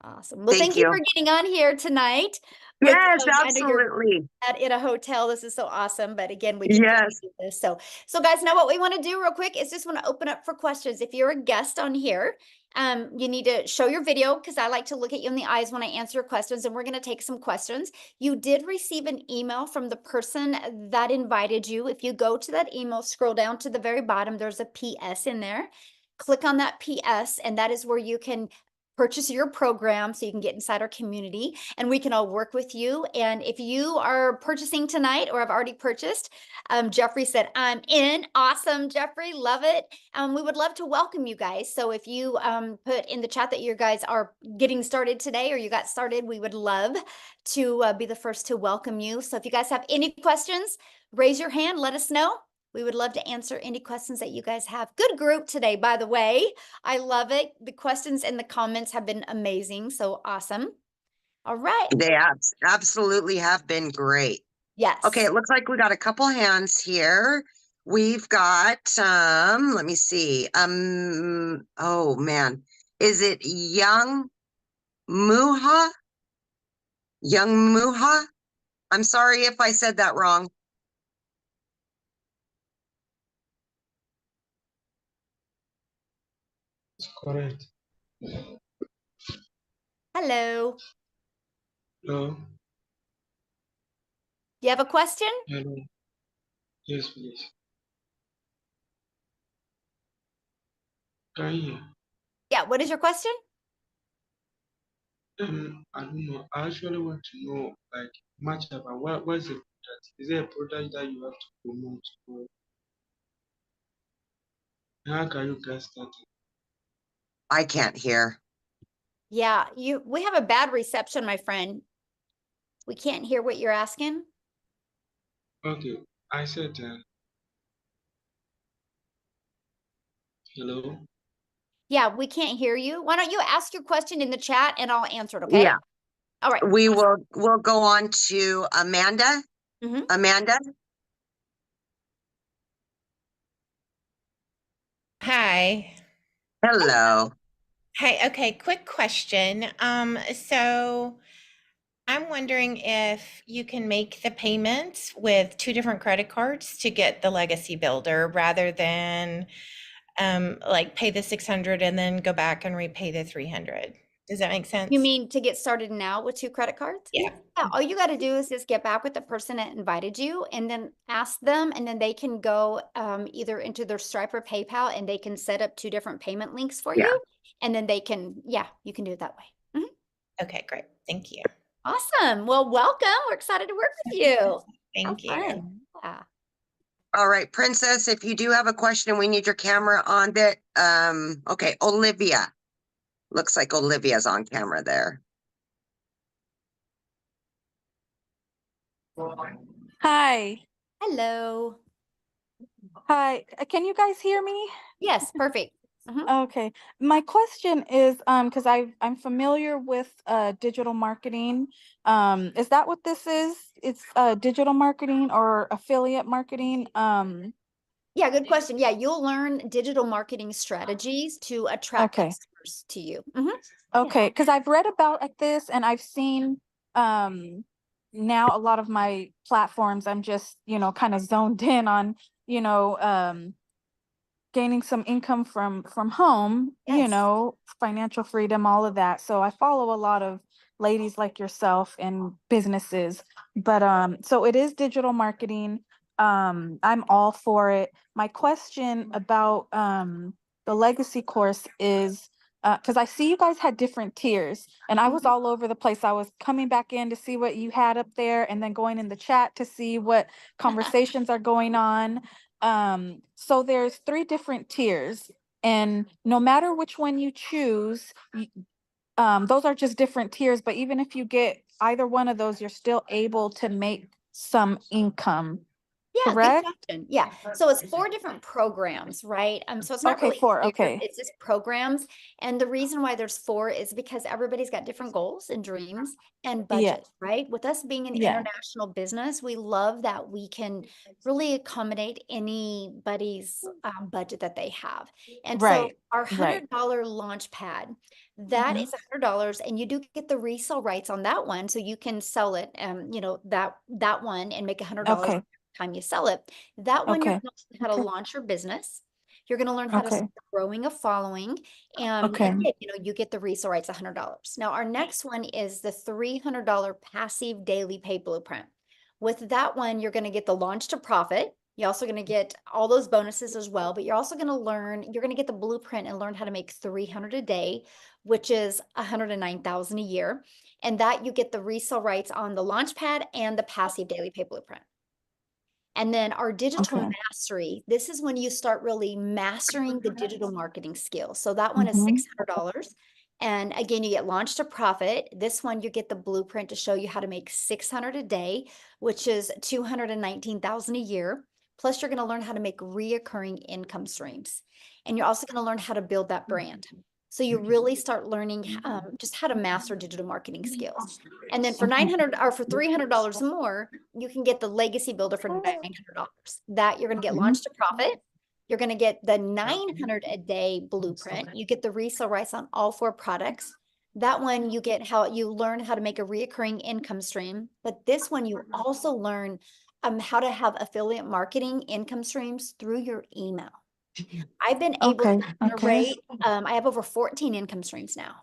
Awesome. Well, thank you for getting on here tonight. Yes, I know you're absolutely. in a hotel. This is so awesome. But again, we can Yes. do this. So guys, now what we want to do real quick is just want to open up for questions. If you're a guest on here, you need to show your video because I like to look at you in the eyes when I answer your questions, and we're going to take some questions. You did receive an email from the person that invited you. If you go to that email, scroll down to the very bottom, there's a PS in there. Click on that PS, and that is where you can purchase your program so you can get inside our community and we can all work with you. And if you are purchasing tonight or have already purchased, Jeffrey said, I'm in. Awesome, Jeffrey. Love it. We would love to welcome you guys. So if you put in the chat that you guys are getting started today or you got started, we would love to be the first to welcome you. So if you guys have any questions, raise your hand, let us know. We would love to answer any questions that you guys have. Good group today, by the way. I love it. The questions and the comments have been amazing. So awesome. All right. They absolutely have been great. Yes. Okay, it looks like we got a couple hands here. We've got, let me see. Oh man, is it Young Muha? Young Muha? I'm sorry if I said that wrong. Correct. Hello. Hello. You have a question? Hello. Yes, please. Can you hear? Yeah. What is your question? I don't know. I actually want to know like much about what's the product? Is there a product that you have to promote, or how can you get started? I can't hear. Yeah, we have a bad reception, my friend. We can't hear what you're asking. Okay, I said, hello. Yeah, we can't hear you. Why don't you ask your question in the chat and I'll answer it, okay? Yeah, All right. we'll go on to Amanda. Mhm. Amanda, Hi. hello. Hey, okay, quick question. So I'm wondering if you can make the payments with 2 different credit cards to get the legacy builder rather than like pay the 600 and then go back and repay the 300. Does that make sense? You mean to get started now with 2 credit cards? Yeah. Yeah, all you got to do is just get back with the person that invited you and then ask them, and then they can go either into their Stripe or PayPal and they can set up 2 different payment links for Yeah. you. And then they can, yeah, you can do it that way. Mhm. Okay, great. Thank you. Awesome. Well, welcome. We're excited to work with you. Have Thank you. fun. Yeah. All right, Princess, if you do have a question, we need your camera on that. Okay, Olivia. Looks like Olivia's on camera there. Hi. Hello. Hi. Can you guys hear me? Yes, perfect. Mhm. Okay. My question is, because I'm familiar with digital marketing. Is that what this is? It's digital marketing or affiliate marketing? Yeah, good question. Yeah, you'll learn digital marketing strategies to attract Okay. customers to you. Mhm. Okay, because I've read about this and I've seen now a lot of my platforms, I'm just, kind of zoned in on, you know, gaining some income from home, Yes. financial freedom, all of that. So I follow a lot of ladies like yourself and businesses. But so it is digital marketing. I'm all for it. My question about the legacy course is because I see you guys had different tiers and I was Mhm. all over the place. I was coming back in to see what you had up there and then going in the chat to see what conversations are going on. So there's 3 different tiers, and no matter which one you choose, those are just different tiers, but even if you get either one of those, you're still able to make some income, Yeah, good correct? question. Yeah. So it's 4 different programs, right? So it's not Okay, really 4, tiers, okay. it's just programs. And the reason why there's 4 is because everybody's got different goals and dreams and Yeah, budget, right? With us being an yeah, international business, we love that we can really accommodate anybody's budget that they have. And so right, our right. $100 launch pad, that Mhm. is $100, and you do get the resale rights on that one, so you can sell it, that one and make $100 Okay, time you sell it. That one, you're okay, gonna learn how to okay, launch your business. You're gonna learn how to okay, start growing a following. And okay, again, you get the resale rights, $100. Now, our next one is the $300 passive daily pay blueprint. With that one, you're gonna get the launch to profit. You're also gonna get all those bonuses as well, but you're also you're gonna get the blueprint and learn how to make 300 a day, which is 109,000 a year. And that you get the resale rights on the launch pad and the passive daily pay blueprint. And then our digital okay. mastery, this is when you start really mastering the digital marketing skills. So that one is Mhm. $600. And again, you get launched to profit. This one, you get the blueprint to show you how to make 600 a day, which is 219,000 a year. Plus, you're going to learn how to make reoccurring income streams. And you're also going to learn how to build that brand. So you really start learning just how to master digital marketing skills. And then for 900 or for $300 more, you can get the legacy builder for $900. That you're going to get launched to profit. You're going to get the 900 a day blueprint. You get the resale rights on all 4 products. That one you get how you learn how to make a reoccurring income stream. But this one you also learn how to have affiliate marketing income streams through your email. I've been able Okay, to okay. generate, I have over 14 income streams now.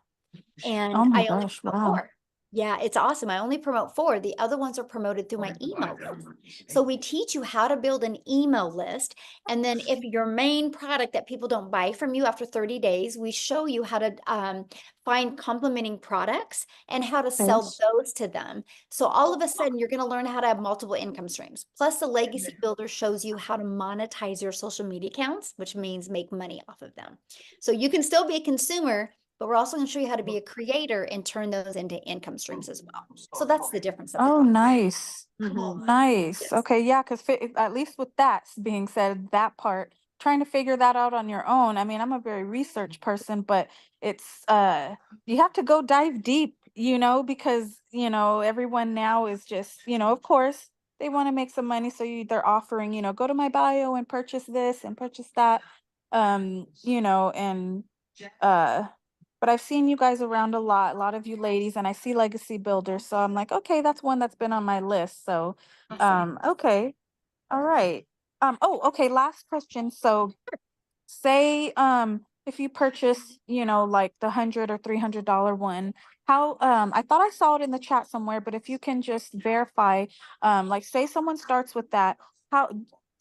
And Oh my I only gosh, promote wow. 4. Yeah, it's awesome. I only promote 4. The other ones are promoted through my email list. So we teach you how to build an email list. And then if your main product that people don't buy from you after 30 days, we show you how to find complementing products and how to sell Yes. those to them. So all of a sudden, you're going to learn how to have multiple income streams. Plus, the Legacy Builder shows you how to monetize your social media accounts, which means make money off of them. So you can still be a consumer, but we're also going to show you how to be a creator and turn those into income streams as well. So that's the difference. Of the Oh, program. nice. Mhm. Nice. Yes. Okay, yeah, because at least with that being said, that part, trying to figure that out on your own. I mean, I'm a very research person, but it's you have to go dive deep, because everyone now is just, of course, they want to make some money, so they're offering, go to my bio and purchase this and purchase that, and but I've seen you guys around a lot of you ladies, and I see Legacy Builders, so I'm like, okay, that's one that's been on my list. So, Awesome. okay, all right. Oh, okay, last question. So, say, if you purchase, like the $100 or $300 one, how, I thought I saw it in the chat somewhere, but if you can just verify, like, say someone starts with that, how,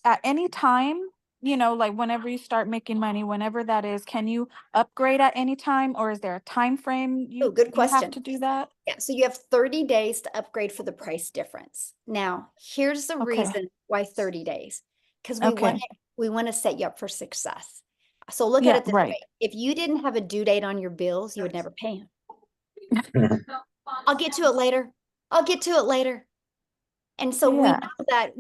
at any time, like whenever you start making money, whenever that is, can you upgrade at any time, or is there a time frame Oh, good you have question. to do that? Yeah, so you have 30 days to upgrade for the price difference. Now, here's the Okay. reason why 30 days. Because Okay. we want to set you up for success. So look at Yeah, it this right. way. If you didn't have a due date on your bills, you would never pay them. I'll get to it later. I'll get to it later. And so we Yeah. know that,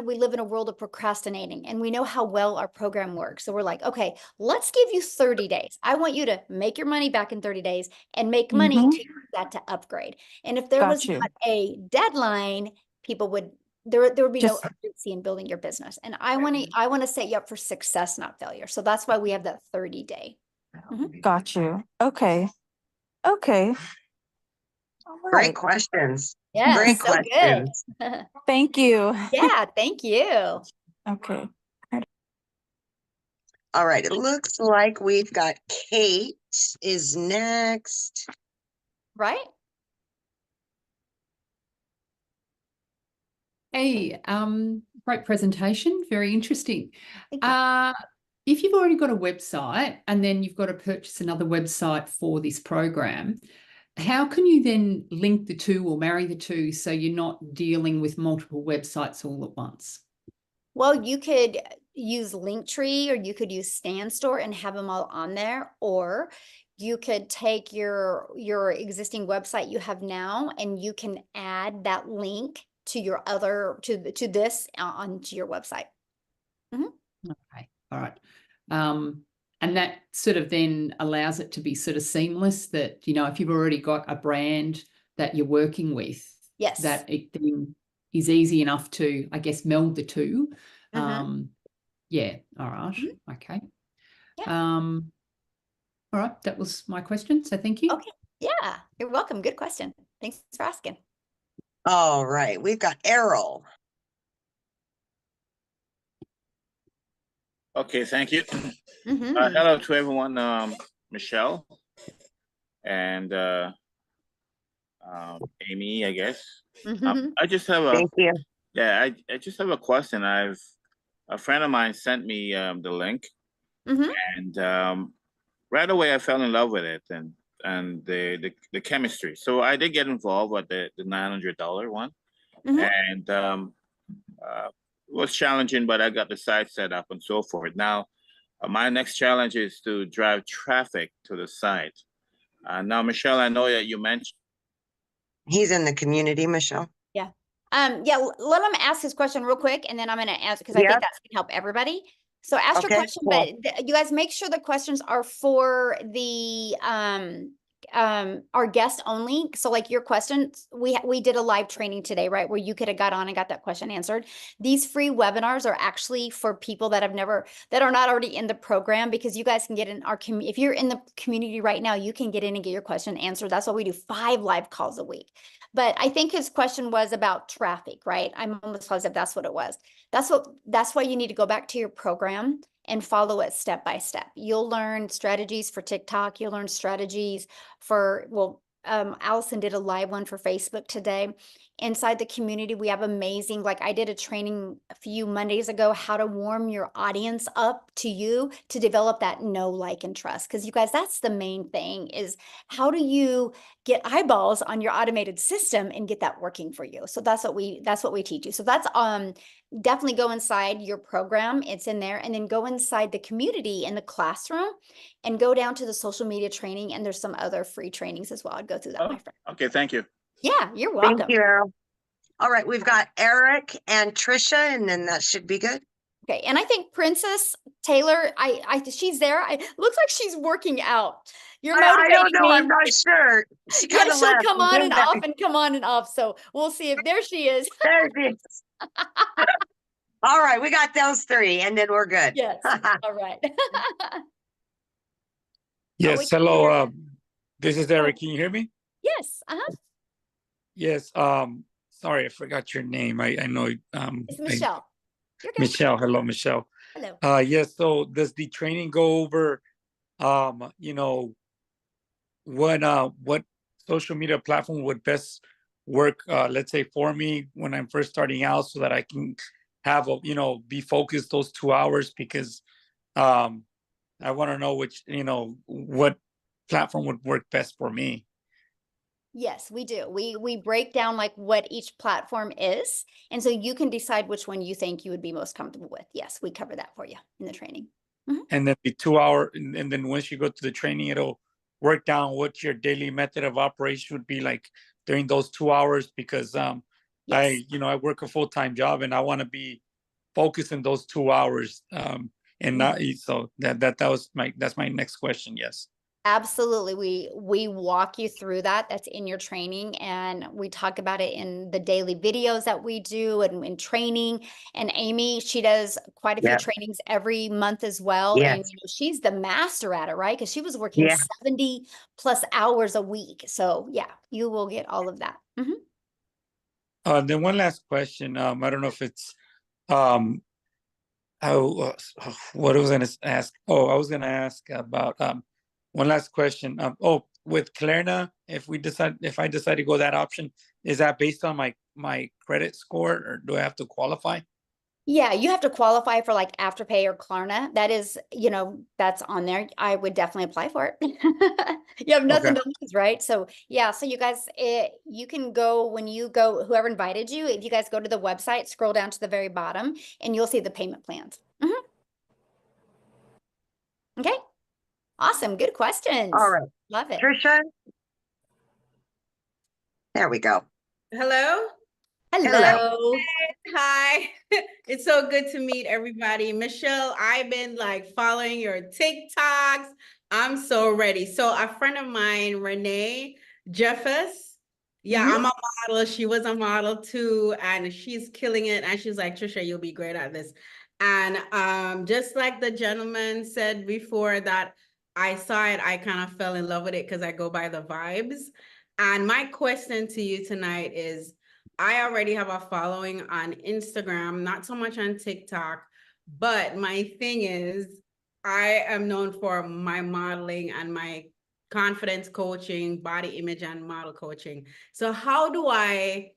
we live in a world of procrastinating, and we know how well our program works. So we're like, okay, let's give you 30 days. I want you to make your money back in 30 days and make money Mhm. to use that to upgrade. And if there Got was you. not a deadline, people would, there would be no Just- urgency in building your business. And I want to set you up for success, not failure. So that's why we have that 30-day. Got you. Okay. Okay. All Great right. questions. Yeah, Great so questions. good. Thank you. Yeah, thank you. Okay. All right. It looks like we've got Kate is next. Right? Hey, great presentation, very interesting. Thank you. If you've already got a website and then you've got to purchase another website for this program, how can you then link the two or marry the two so you're not dealing with multiple websites all at once? Well, you could use Linktree, or you could use StanStore and have them all on there, or you could take your existing website you have now, and you can add that link to your other to this onto your website. Okay, all right. And that sort of then allows it to be sort of seamless, that, if you've already got a brand that you're working with, Yes. that it then is easy enough to, I guess, meld the two. Yeah, all right. Okay. Yeah. All right, that was my question, so thank you. Okay. Yeah, you're welcome. Good question. Thanks for asking. All right. We've got Errol. Okay, thank you. Mhm. Hello to everyone, Michelle and Amy, I guess. Mhm. I just have Thank you. I just have a question. A friend of mine sent me the link, Mhm. and right away I fell in love with it and the chemistry. So I did get involved with the $900 one, Mhm. and it was challenging, but I got the site set up and so forth. Now, my next challenge is to drive traffic to the site. Now, Michelle, I know that you mentioned. He's in the community, Michelle. Yeah. Yeah, let him ask his question real quick, and then I'm going to answer, because I think Yep. that's going to help everybody. So ask your Okay, question, cool. but you guys make sure the questions are for the our guest only. So like your questions, we did a live training today, right, where you could have got on and got that question answered. These free webinars are actually for people that are not already in the program, because you guys can get in our community. If you're in the community right now, you can get in and get your question answered. That's why we do 5 live calls a week. But I think his question was about traffic, right? I'm almost positive that's what it was. That's why you need to go back to your program and follow it step by step. You'll learn strategies for TikTok. You'll learn strategies for, Allison did a live one for Facebook today. Inside the community, we have amazing, like I did a training a few Mondays ago, how to warm your audience up to you to develop that know, like, and trust. Because you guys, that's the main thing, is how do you get eyeballs on your automated system and get that working for you? So that's what we teach you. So that's definitely go inside your program. It's in there. And then go inside the community in the classroom and go down to the social media training. And there's some other free trainings as well. I'd go through that, Oh, my friend. okay, thank you. Yeah, you're Thank welcome. you, Errol. All right, we've got Eric and Trisha, and then that should be good. Okay, and I think Princess Taylor, she's there. Looks like she's working out. You're I don't motivating know. I'm me. not sure. She Yeah, kind of she'll left. come and on came and back. off and come on and off. So we'll see if there she is. There she is. All right, we got those three, and then we're good. Yes. All right. Yes, we can hello. hear you. This is Eric. Can you hear me? Yes. Uh-huh. Yes. Sorry, I forgot your name. I know. It's Michelle. You're good. Michelle. Hello, Michelle. Hello. Yes. So does the training go over, what social media platform would best work, let's say for me when I'm first starting out, so that I can have be focused those 2 hours, because I want to know what platform would work best for me. Yes, we do. We break down like what each platform is. And so you can decide which one you think you would be most comfortable with. Yes, we cover that for you in the training. And then the 2 hour, and then once you go to the training, it'll work down what your daily method of operation would be like during those 2 hours, because Yes. I work a full-time job and I want to be focused in those 2 hours. And not so that's my next question. Yes. Absolutely. We walk you through that. That's in your training. And we talk about it in the daily videos that we do and in training. And Amy, she does quite a few Yeah. trainings every month as well. Yes. And she's the master at it, right? Because she was working Yeah. 70 plus hours a week. So yeah, you will get all of that. Then one last question. I don't know if it's what I was going to ask. Oh, I was going to ask about one last question. With Klarna, if I decide to go that option, is that based on my credit score, or do I have to qualify? Yeah, you have to qualify for like Afterpay or Klarna. That is, that's on there. I would definitely apply for it. You have nothing to lose, right? So yeah, so you guys, you can go when you go, whoever invited you, if you guys go to the website, scroll down to the very bottom and you'll see the payment plans. Okay. Awesome. Good questions. All right, Love it. Trisha. There we go. Hello. Hello. Hi. It's so good to meet everybody. Michelle, I've been like following your TikToks. I'm so ready. So a friend of mine, Renee Jeffers. Yeah, I'm a model. She was a model too, and she's killing it. And she's like, Trisha, you'll be great at this. And just like the gentleman said before that I saw it, I kind of fell in love with it because I go by the vibes. And my question to you tonight is, I already have a following on Instagram, not so much on TikTok, but my thing is I am known for my modeling and my confidence coaching, body image and model coaching. So how do I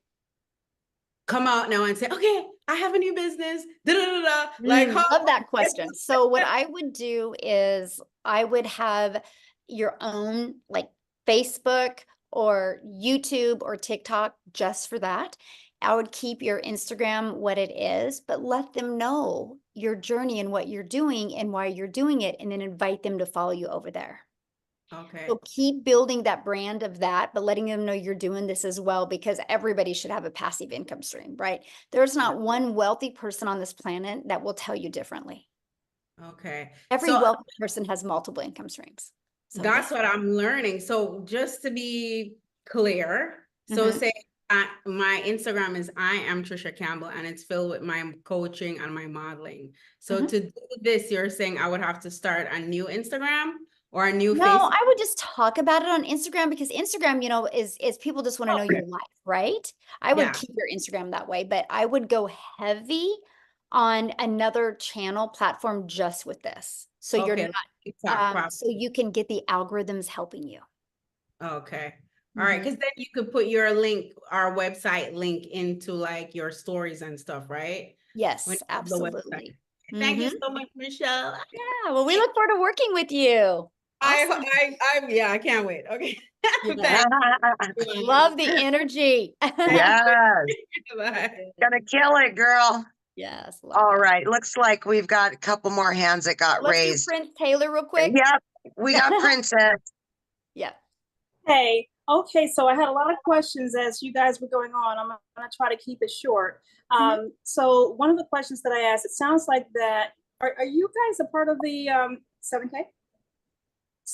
come out now and say, okay, I have a new business, like love that question. So what I would do is I would have your own like Facebook or YouTube or TikTok just for that. I would keep your Instagram what it is, but let them know your journey and what you're doing and why you're doing it, and then invite them to follow you over there. Okay. So keep building that brand of that, but letting them know you're doing this as well, because everybody should have a passive income stream, right? There's not one wealthy person on this planet that will tell you differently. Okay. Every So wealthy person has multiple income streams. So that's what I'm learning. So just to be clear, so say my Instagram is I am Trisha Campbell, and it's filled with my coaching and my modeling. So to do this, you're saying I would have to start a new Instagram or a new No, Facebook? I would just talk about it on Instagram, because Instagram, is people just want to know your life, right? I would Yeah. keep your Instagram that way, but I would go heavy on another channel platform just with this. So you're Okay, not, TikTok, probably. so you can get the algorithms helping you. Okay. All right. Because then you could put your link, our website link into like your stories and stuff, right? Yes, When you have the website. absolutely. Thank you so much, Michelle. Yeah, well, we look forward to working with you. Awesome. I can't wait. Okay. Yeah. Love the energy. Yes. Bye. Gonna kill it, girl. Yes. Love All that. right. Looks like we've got a couple more hands that got Let's raised. do Prince Taylor real quick. Yep. We got Princess. Yeah. Hey, okay, so I had a lot of questions as you guys were going on. I'm gonna try to keep it short. So one of the questions that I asked, it sounds like that, are you guys a part of the 7K?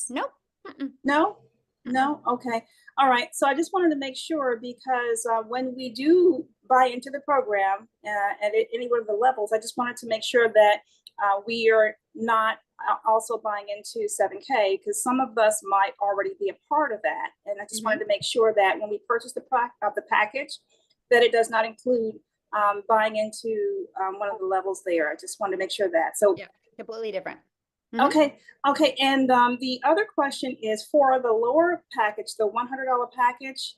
Nope. Mm-mm. No? No? Okay. All right. So I just wanted to make sure because when we do buy into the program at any one of the levels, I just wanted to make sure that we are not also buying into 7K because some of us might already be a part of that. And I just wanted to make sure that when we purchase the package, that it does not include buying into one of the levels there. I just wanted to make sure that. So yeah, completely different. Okay. And the other question is for the lower package, the $100 package.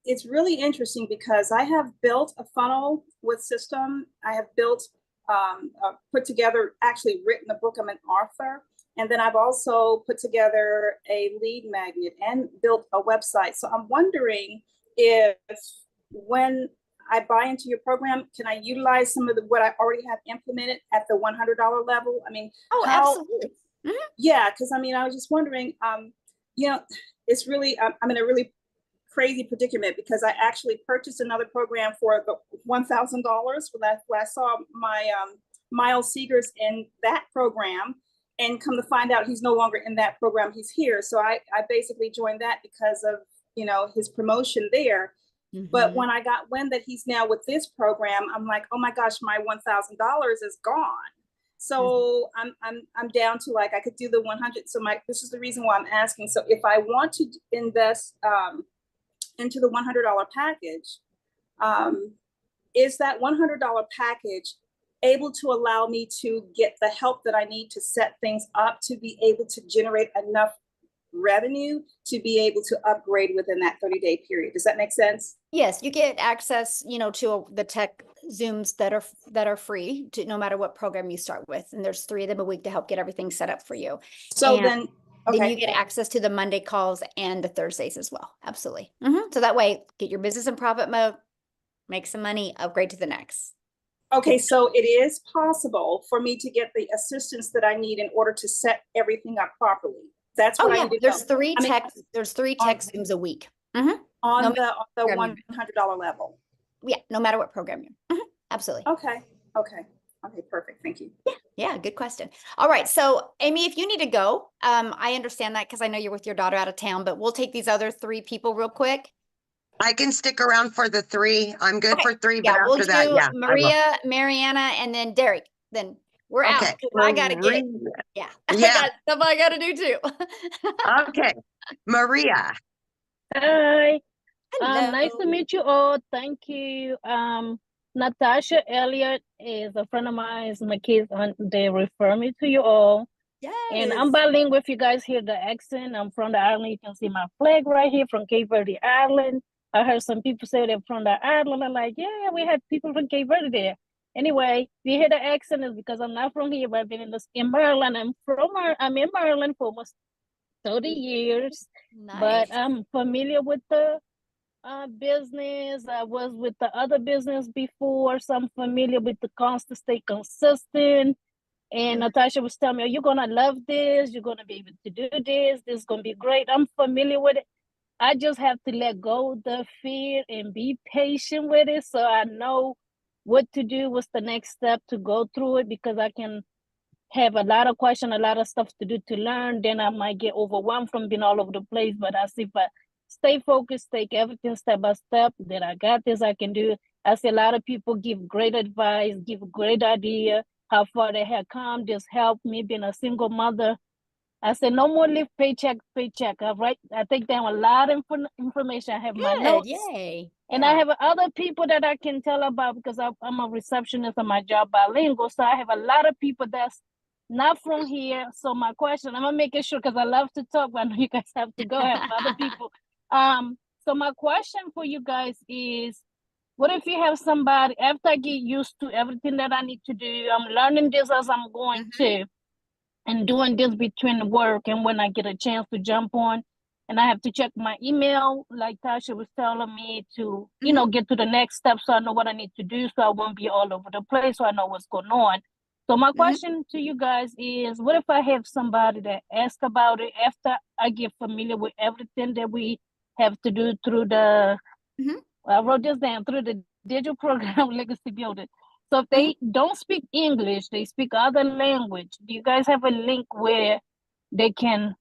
It's really interesting because I have built a funnel with system. I have built, put together, actually written a book. I'm an author. And then I've also put together a lead magnet and built a website. So I'm wondering if when I buy into your program, can I utilize some of what I already have implemented at the $100 level? I mean, absolutely. Yeah, because I mean, I was just wondering, you know, it's really, I'm in a really crazy predicament because I actually purchased another program for the $1,000 when I saw my Miles Seegers in that program, and come to find out he's no longer in that program, he's here. So I basically joined that because of, you know, his promotion there. But when I got wind that he's now with this program, I'm like, oh my gosh, my $1,000 is gone. So I'm down to like, I could do the 100. So this is the reason why I'm asking. So if I want to invest into the $100 package, is that $100 package able to allow me to get the help that I need to set things up to be able to generate enough revenue to be able to upgrade within that 30-day period? Does that make sense? Yes, you get access, you know, to the tech Zooms that are free to no matter what program you start with. And there's 3 of them a week to help get everything set up for you. So and then you get access to the Monday calls and the Thursdays as well. Absolutely. So that way, get your business in profit mode, make some money, upgrade to the next. Okay, so it is possible for me to get the assistance that I need in order to set everything up properly. That's what I need to there's know. 3 tech Zooms a week. On No the program $100 level. Yeah, no matter what program you're. Absolutely. Okay, perfect. Thank you. Yeah, good question. All right, so Amy, if you need to go, I understand that because I know you're with your daughter out of town, but we'll take these other 3 people real quick. I can stick around for the 3. I'm good for 3, but we'll after that, do yeah. Maria, Mariana, and then Derek. Then we're out. Okay. 'Cause I gotta get. Yeah. I got stuff I gotta do too. Okay. Maria. Hi. Hello. Nice to meet you all. Thank you. Natasha Elliott is a friend of mine. My kids, they refer me to you all. Yes. And I'm bilingual. If you guys hear the accent, I'm from the island. You can see my flag right here from Cape Verde Island. I heard some people say they're from the island. I'm like, yeah, we had people from Cape Verde there. Anyway, if you hear the accent, it's because I'm not from here, but I've been in Maryland. I'm in Maryland for almost 30 years. Nice. But I'm familiar with the business. I was with the other business before, so I'm familiar with the constant, stay consistent. And Natasha was telling me, you're gonna love this, you're gonna be able to do this is gonna be great. I'm familiar with it. I just have to let go of the fear and be patient with it so I know what to do, what's the next step to go through it, because I can have a lot of questions, a lot of stuff to do to learn. Then I might get overwhelmed from being all over the place. But I see if I stay focused, take everything step by step, that I got this, I can do it. I see a lot of people give great advice, give great idea, how far they have come, just help me being a single mother. I said, no more live paycheck, paycheck. I take down a lot of information. I have my notes. Yay. And I have other people that I can tell about because I'm a receptionist on my job, bilingual. So I have a lot of people that's not from here. So my question, I'm gonna make it sure because I love to talk, but I know you guys have to go. I have other people. So my question for you guys is, what if you have somebody, after I get used to everything that I need to do, I'm learning this as I'm going to, and doing this between work and when I get a chance to jump on, and I have to check my email, like Tasha was telling me to, you know, get to the next step so I know what I need to do so I won't be all over the place, so I know what's going on. So my question to you guys is, what if I have somebody that asks about it after I get familiar with everything that we have to do through the, I wrote this down, through the digital program Legacy Builder. So if they don't speak English, they speak other language, do you guys have a link where they can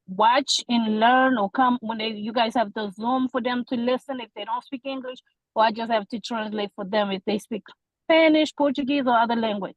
watch and learn, or come when you guys have the Zoom for them to listen if they don't speak English, or I just have to translate for them if they speak Spanish, Portuguese, or other language?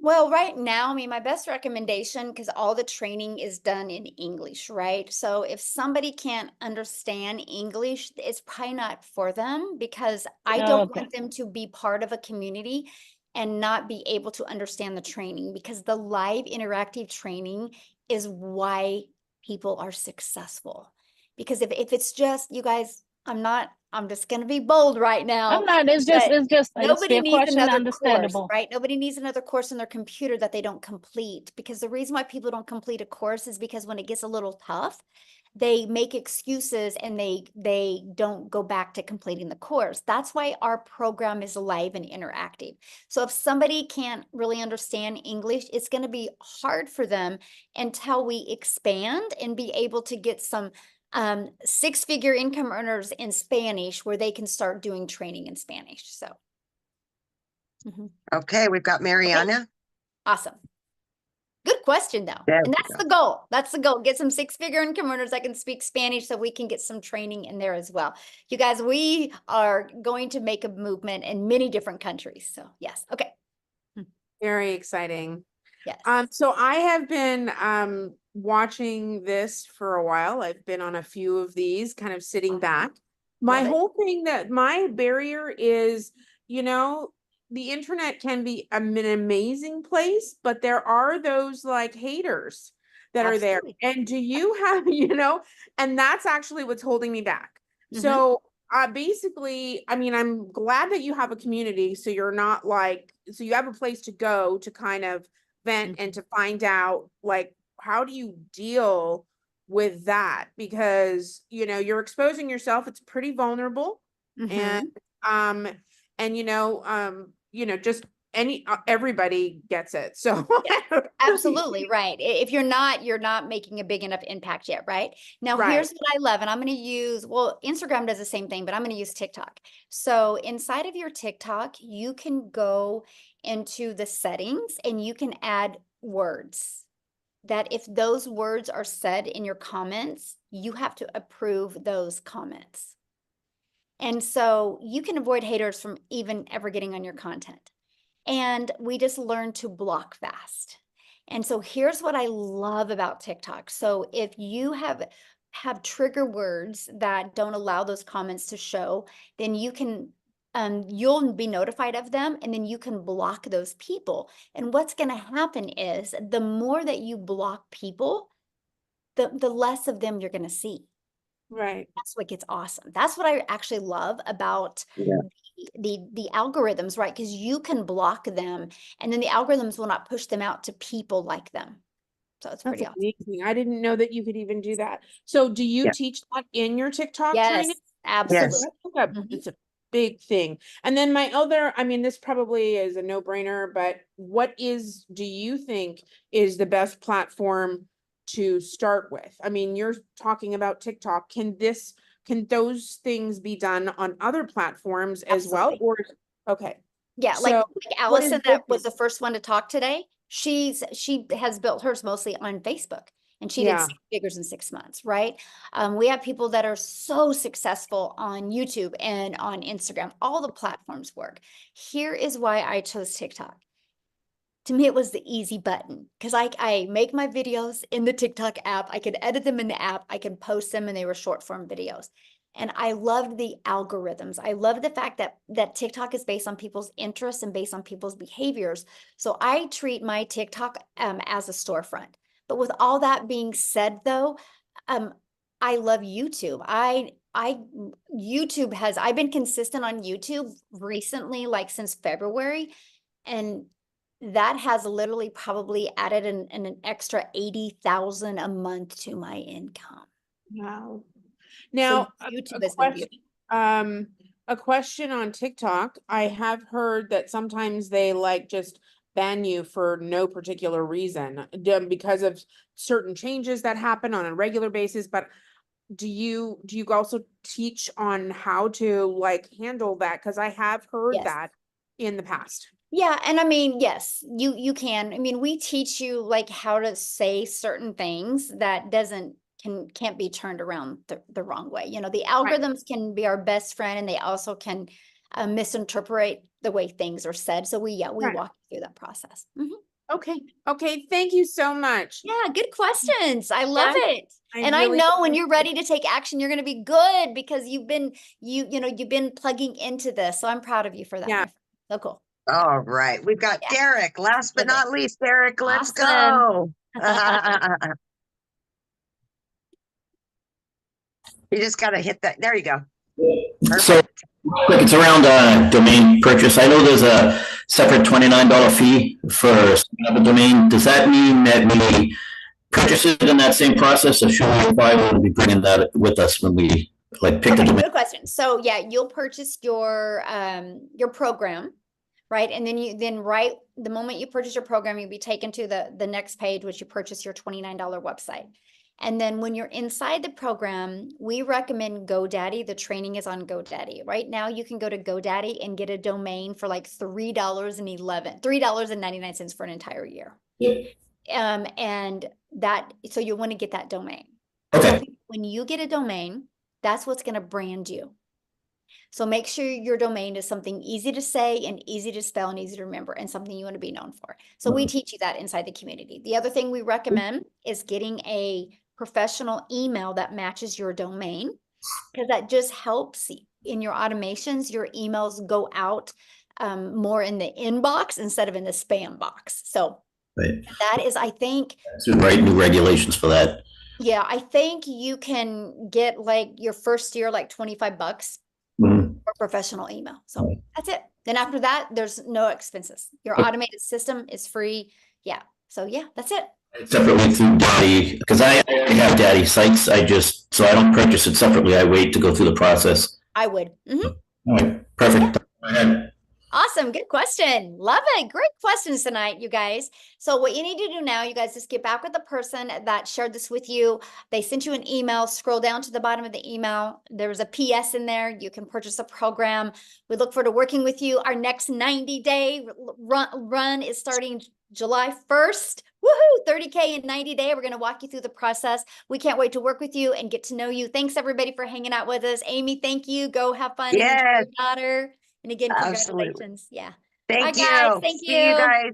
Well, right now, I mean, my best recommendation, because all the training is done in English, right? So if somebody can't understand English, it's probably not for them, because I don't want them to be part of a community and not be able to understand the training, because the live interactive training is why people are successful. Because if it's just, you guys, I'm just going to be bold right now. I'm not, it's just Nobody their needs question, another course, understandable. right? Nobody needs another course on their computer that they don't complete, because the reason why people don't complete a course is because when it gets a little tough, they make excuses and they don't go back to completing the course. That's why our program is live and interactive. So if somebody can't really understand English, it's going to be hard for them until we expand and be able to get some six-figure income earners in Spanish where they can start doing training in Spanish. So. Okay, we've got Mariana. Awesome. Good question though. There And we that's the goal. That's the goal. Get some six-figure income earners that can speak Spanish so we can get some training in there as well. You guys, we are going to make a movement in many different countries. So yes. Okay. Very exciting. Yes. So I have been watching this for a while. I've been on a few of these, kind of sitting back. My whole thing, that my barrier is, you know, the internet can be an amazing place, but there are those like haters that are there. And do you have, you know, and that's actually what's holding me back. So basically, I mean, I'm glad that you have a community, so you're not like, so you have a place to go to kind of vent and to find out, like, how do you deal with that? Because, you know, you're exposing yourself, it's pretty vulnerable. And you know, just everybody gets it. So Absolutely right. If you're not making a big enough impact yet, right? Now, here's what I love, and I'm going to use, well, Instagram does the same thing, but I'm going to use TikTok. So inside of your TikTok, you can go into the settings and you can add words that if those words are said in your comments, you have to approve those comments. And so you can avoid haters from even ever getting on your content. And we just learn to block fast. And so here's what I love about TikTok. So if you have trigger words that don't allow those comments to show, then you can, you'll be notified of them, and then you can block those people. And what's going to happen is the more that you block people, the less of them you're going to see. Right. That's what gets awesome. That's what I actually love about the algorithms, right? Because you can block them, and then the algorithms will not push them out to people like them. So it's pretty awesome. Amazing. I didn't know that you could even do that. So do you teach that in your TikTok training? Absolutely. It's a big thing. And then my other, I mean, this probably is a no-brainer, but do you think is the best platform to start with? I mean, you're talking about TikTok. Can those things be done on other platforms as well? Or Yeah, like Allison, that was the first one to talk today. She has built hers mostly on Facebook, and she did 6 figures in 6 months, right? We have people that are so successful on YouTube and on Instagram. All the platforms work. Here is why I chose TikTok. To me, it was the easy button, because I make my videos in the TikTok app. I could edit them in the app. I can post them, and they were short form videos. And I loved the algorithms. I love the fact that TikTok is based on people's interests and based on people's behaviors. So I treat my TikTok as a storefront. But with all that being said, though, I love YouTube. I've been consistent on YouTube recently, like since February, and that has literally probably added an extra 80,000 a month to my income. Wow. Now, YouTube has been beautiful. a question on TikTok. I have heard that sometimes they like just ban you for no particular reason because of certain changes that happen on a regular basis. But do you also teach on how to like handle that? Because I have heard Yes. that in the past. Yeah, and I mean, yes, you can. I mean, we teach you like how to say certain things that can't be turned around the wrong way. You know, the algorithms can be our best friend, and they also can misinterpret the way things are said. So we Right. walk you through that process. Mhm. Okay. Thank you so much. Yeah, good questions. I love it. I And really I know when appreciate you're ready to take action, you're going to be good because you've been plugging into this. So I'm proud of you for that. Yeah. My friend. So cool. All right. We've got Yeah. Derek. Last but Okay. not least, Derek, let's Awesome. go. You just got to hit that. There you go. So quick, it's around domain purchase. I know there's a separate $29 fee for setting up a domain. Does that mean that we purchase it in that same process, or should we probably be bringing that with us when we like pick the domain? Good question. So yeah, you'll purchase your program, right? And then right the moment you purchase your program, you'll be taken to the next page, which you purchase your $29 website. And then when you're inside the program, we recommend GoDaddy. The training is on GoDaddy. Right now, you can go to GoDaddy and get a domain for like $3.99 for an entire year. Yep. And so you want to get that domain. Okay. When you get a domain, that's what's going to brand you. So make sure your domain is something easy to say and easy to spell and easy to remember and something you want to be known for. So we teach you that inside the community. The other thing we recommend is getting a professional email that matches your domain, because that just helps in your automations. Your emails go out more in the inbox instead of in the spam box. So that is, I think, Right, new regulations for that. Yeah, I think you can get like your first year, like $25 for professional email. So that's it. Then after that, there's no expenses. Your automated system is free. Yeah. So yeah, that's it. Separately through Daddy, because I already have Daddy sites. So I don't purchase it separately. I wait to go through the process. I would. All right, perfect. Go ahead. Awesome. Good question. Love it. Great questions tonight, you guys. So what you need to do now, you guys, just get back with the person that shared this with you. They sent you an email. Scroll down to the bottom of the email. There was a PS in there. You can purchase a program. We look forward to working with you. Our next 90-day run is starting July 1st. Woohoo! 30K in 90 days. We're going to walk you through the process. We can't wait to work with you and get to know you. Thanks everybody for hanging out with us. Amy, thank you. Go have fun. Yes. Enjoy your daughter. And again, Absolutely. congratulations. Yeah. Thank Bye, you. guys. Thank See you guys.